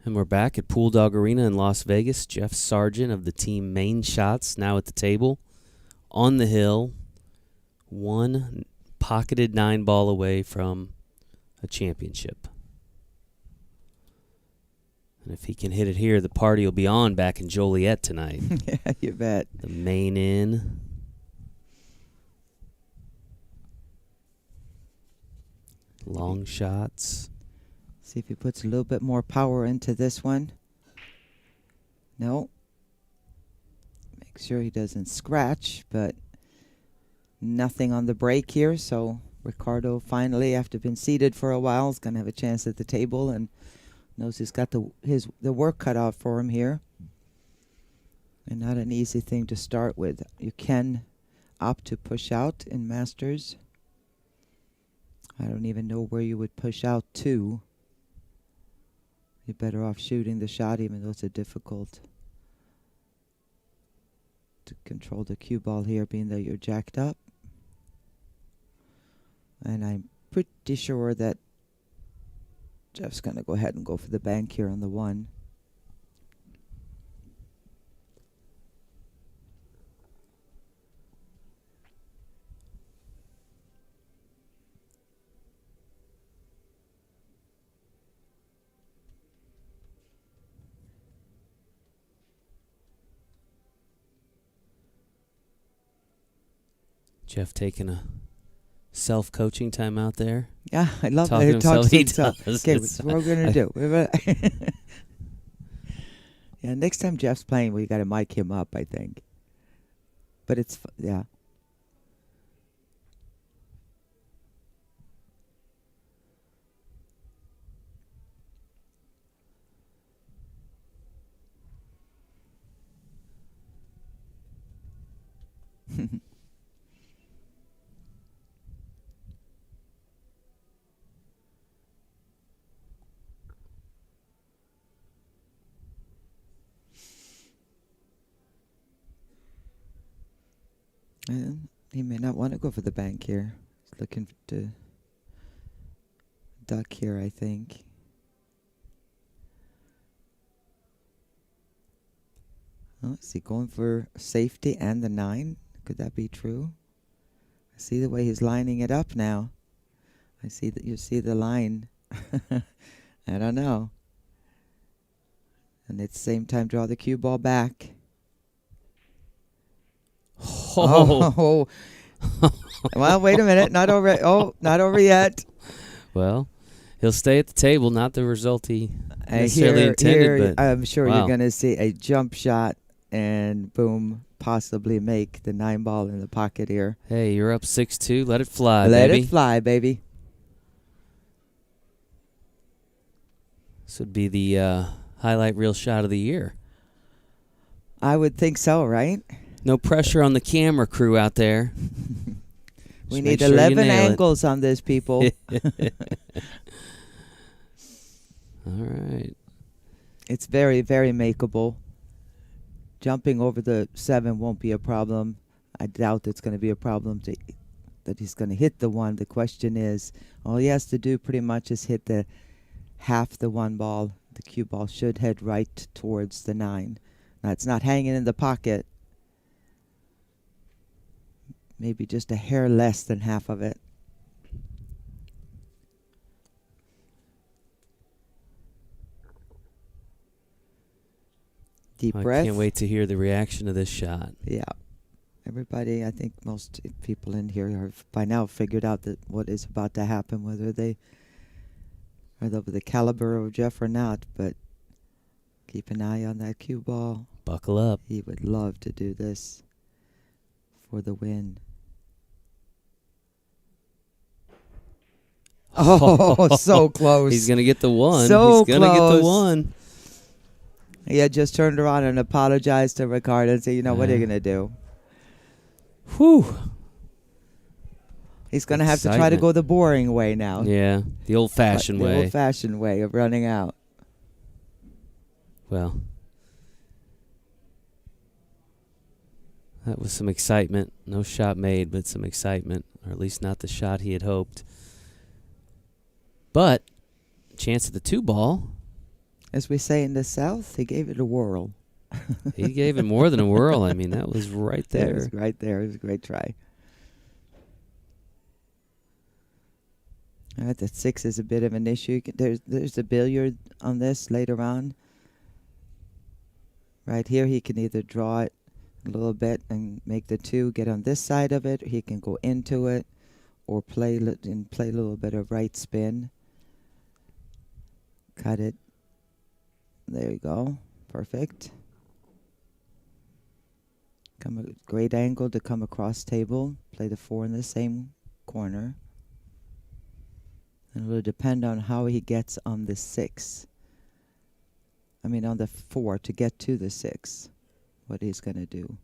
And we're back at Pool Dog Arena in Las Vegas. Jeff Sargent of the team Mainshots now at the table. On the hill, one pocketed 9-ball away from a championship. And if he can hit it here, the party will be on back in Joliet tonight. Yeah, you bet. The main in. Long shots. See if he puts a little bit more power into this one. No. Make sure he doesn't scratch, but nothing on the break here. So Ricardo finally, after being seated for a while, is going to have a chance at the table and knows he's got the work cut out for him here. And not an easy thing to start with. You can opt to push out in Masters. I don't even know where you would push out to. You're better off shooting the shot, even though it's a difficult to control the cue ball here, being that you're jacked up. And I'm pretty sure that Jeff's going to go ahead and go for the bank here on the one. Jeff taking a self-coaching time out there. Yeah, I love Talking it. to himself, he does. Okay, It's- what we're going to do. Yeah, next time Jeff's playing, we got to mic him up, I think. But it's, yeah. And he may not want to go for the bank here. He's looking to duck here, I think. Oh, is he going for safety and the 9? Could that be true? I see the way he's lining it up now. I see that you see the line. I don't know. And at the same time, draw the cue ball back. Oh. Well, wait a minute. Not over. Oh, not over yet. Well, he'll stay at the table, not the result he necessarily intended. But I'm sure wow. you're going to see a jump shot and boom, possibly make the 9-ball in the pocket here. Hey, you're up 6-2. Let it fly, Let baby. it fly, baby. This would be the highlight reel shot of the year. I would think so, right? No pressure on the camera crew out there. We Just need make sure you 11 nail it. angles on this, people. All right. It's very, very makeable. Jumping over the 7 won't be a problem. I doubt it's going to be a problem that he's going to hit the 1. The question is, all he has to do pretty much is hit the half the 1 ball. The cue ball should head right towards the 9. Now, it's not hanging in the pocket. maybe just a hair less than half of it. Deep I breath. can't wait to hear the reaction to this shot. Yeah. Everybody, I think most people in here have by now figured out that what is about to happen, whether they are of the caliber of Jeff or not. But keep an eye on that cue ball. Buckle up. He would love to do this for the win. Oh, so close. He's going to get the one. So He's going to get the close. one. He had just turned around and apologized to Ricardo and said, you know, what are you going to do? Whew. He's going to have to try to Excitement. go the boring way now. Yeah, the old-fashioned The way. old-fashioned way of running out. Well, that was some excitement. No shot made, but some excitement, or at least not the shot he had hoped. But chance at the 2-ball. As we say in the South, he gave it a whirl. He gave it more than a whirl. I mean, that was right It there. was right there. It was a great try. All right, the 6 is a bit of an issue. There's a billiard on this later on. Right here, he can either draw it a little bit and make the 2 get on this side of it. He can go into it or play a little bit of right spin. Cut it. There you go. Perfect. Come a great angle to come across table. Play the 4 in the same corner. And it will depend on how he gets on the 6. I mean on the 4 to get to the 6. What he's going to do.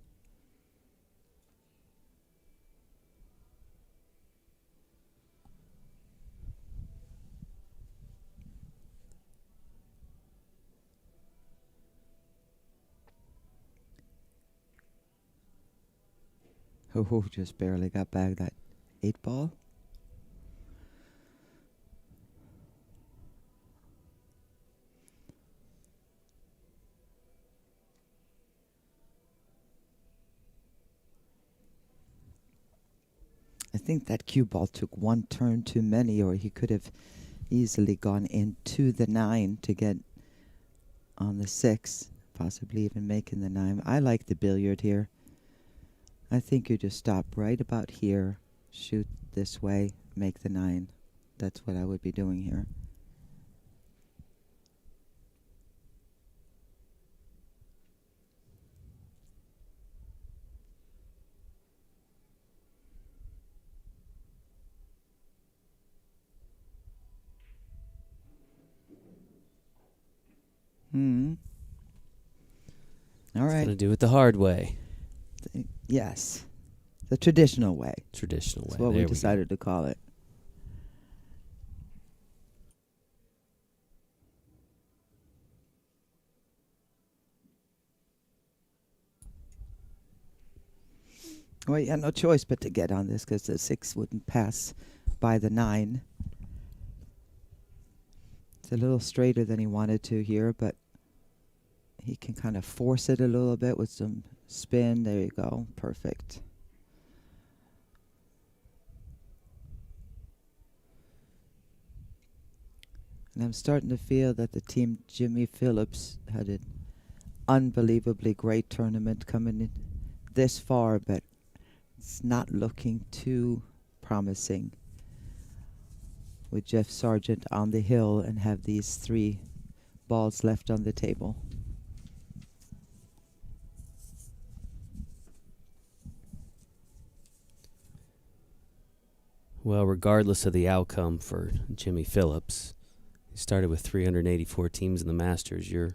Oh, just barely got back that 8-ball. I think that cue ball took one turn too many, or he could have easily gone into the 9 to get on the 6, possibly even making the 9. I like the billiard here. I think you just stop right about here, shoot this way, make the 9. That's what I would be doing here. All Going to right. do it the hard way. Yes. The traditional way. Traditional way. That's what There we go. decided to call it. Well, you had no choice but to get on this because the 6 wouldn't pass by the 9. It's a little straighter than he wanted to here, but he can kind of force it a little bit with some spin. There you go. Perfect. And I'm starting to feel that the team Jimmi Phillips had an unbelievably great tournament coming in this far, but it's not looking too promising with Jeff Sargent on the hill and have these 3 balls left on the table. Well, regardless of the outcome for Jimmi Phillips, he started with 384 teams in the Masters. You're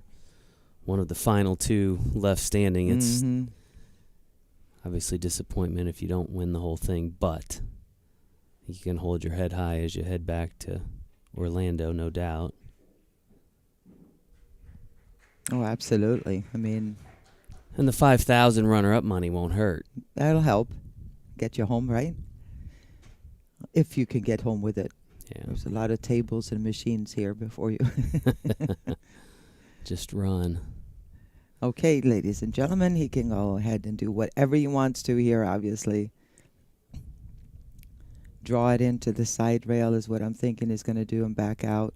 one of the final 2 left standing. It's obviously disappointment if you don't win the whole thing, but you can hold your head high as you head back to Orlando, no doubt. Oh, absolutely. I mean, And the 5,000 runner-up money won't hurt. that'll help get you home, right? If you can get home with it. Yeah. There's a lot of tables and machines here before you. Just run. Okay, ladies and gentlemen, he can go ahead and do whatever he wants to here, obviously. draw it into the side rail is what I'm thinking is going to do, and back out.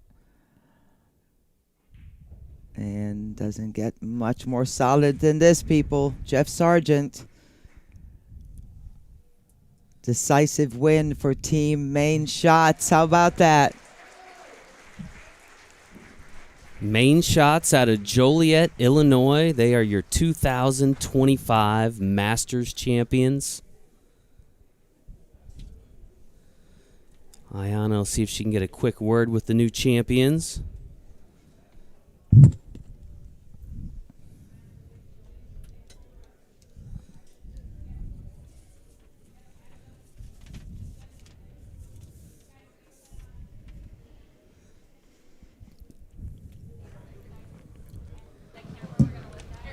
And doesn't get much more solid than this, people. Jeff Sargent. Decisive win for Team Mainshots. How about that? Mainshots out of Joliet, Illinois. They are your 2025 Masters champions. Ayana will see if she can get a quick word with the new champions.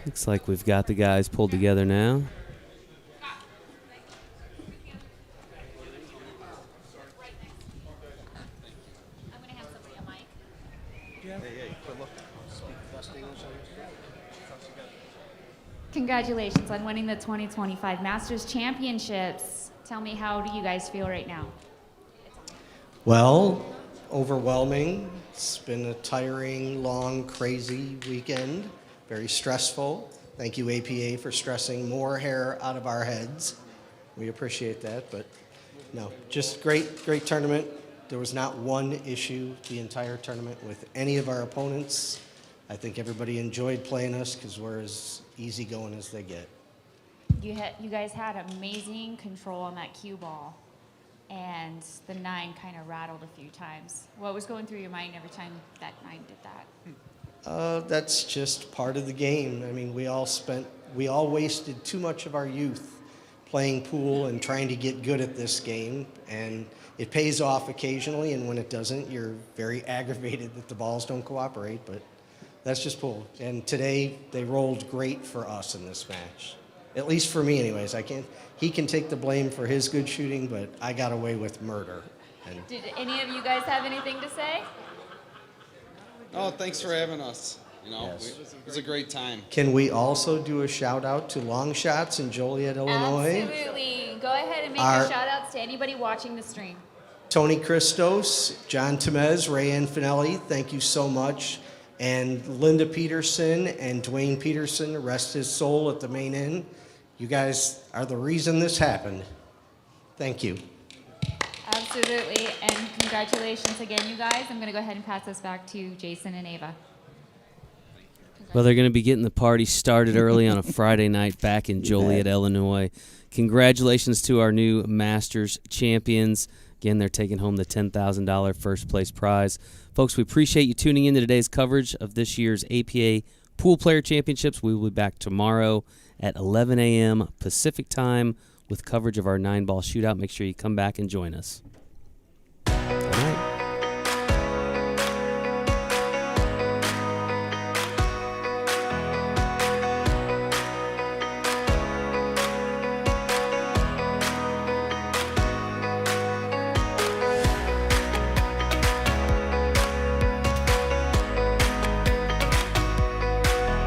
Looks like we've got the guys pulled together now. Congratulations on winning the 2025 Masters Championships. Tell me, how do you guys feel right now? Well, overwhelming. It's been a tiring, long, crazy weekend. Very stressful. Thank you, APA, for stressing more hair out of our heads. We appreciate that, but no, just great tournament. There was not one issue the entire tournament with any of our opponents. I think everybody enjoyed playing us because we're as easygoing as they get. You guys had amazing control on that cue ball, and the 9 kind of rattled a few times. What was going through your mind every time that 9 did that? That's just part of the game. I mean, we all wasted too much of our youth playing pool and trying to get good at this game, and it pays off occasionally, and when it doesn't, you're very aggravated that the balls don't cooperate, but that's just pool. And today, they rolled great for us in this match. At least for me, anyways. He can take the blame for his good shooting, but I got away with murder. And Did any of you guys have anything to say? Oh, thanks for having us. Yes. It was a great time. can we also do a shout out to Long Shots in Joliet, Illinois? Absolutely. Go ahead and make Our- your shout outs to anybody watching the stream. Tony Christos, John Temez, Ray Anfinelli, thank you so much. And Linda Peterson and Dwayne Peterson, rest his soul at the main end. You guys are the reason this happened. Thank you. Absolutely. And congratulations again, you guys. I'm going to go ahead and pass this back to Jason and Ava. Well, they're going to be getting the party started early on a Friday night back in Joliet, Illinois. Congratulations to our new Masters champions. Again, they're taking home the $10,000 first place prize. Folks, we appreciate you tuning in to today's coverage of this year's APA Pool Player Championships. We will be back tomorrow at 11 a.m. Pacific time with coverage of our 9-ball shootout. Make sure you come back and join us.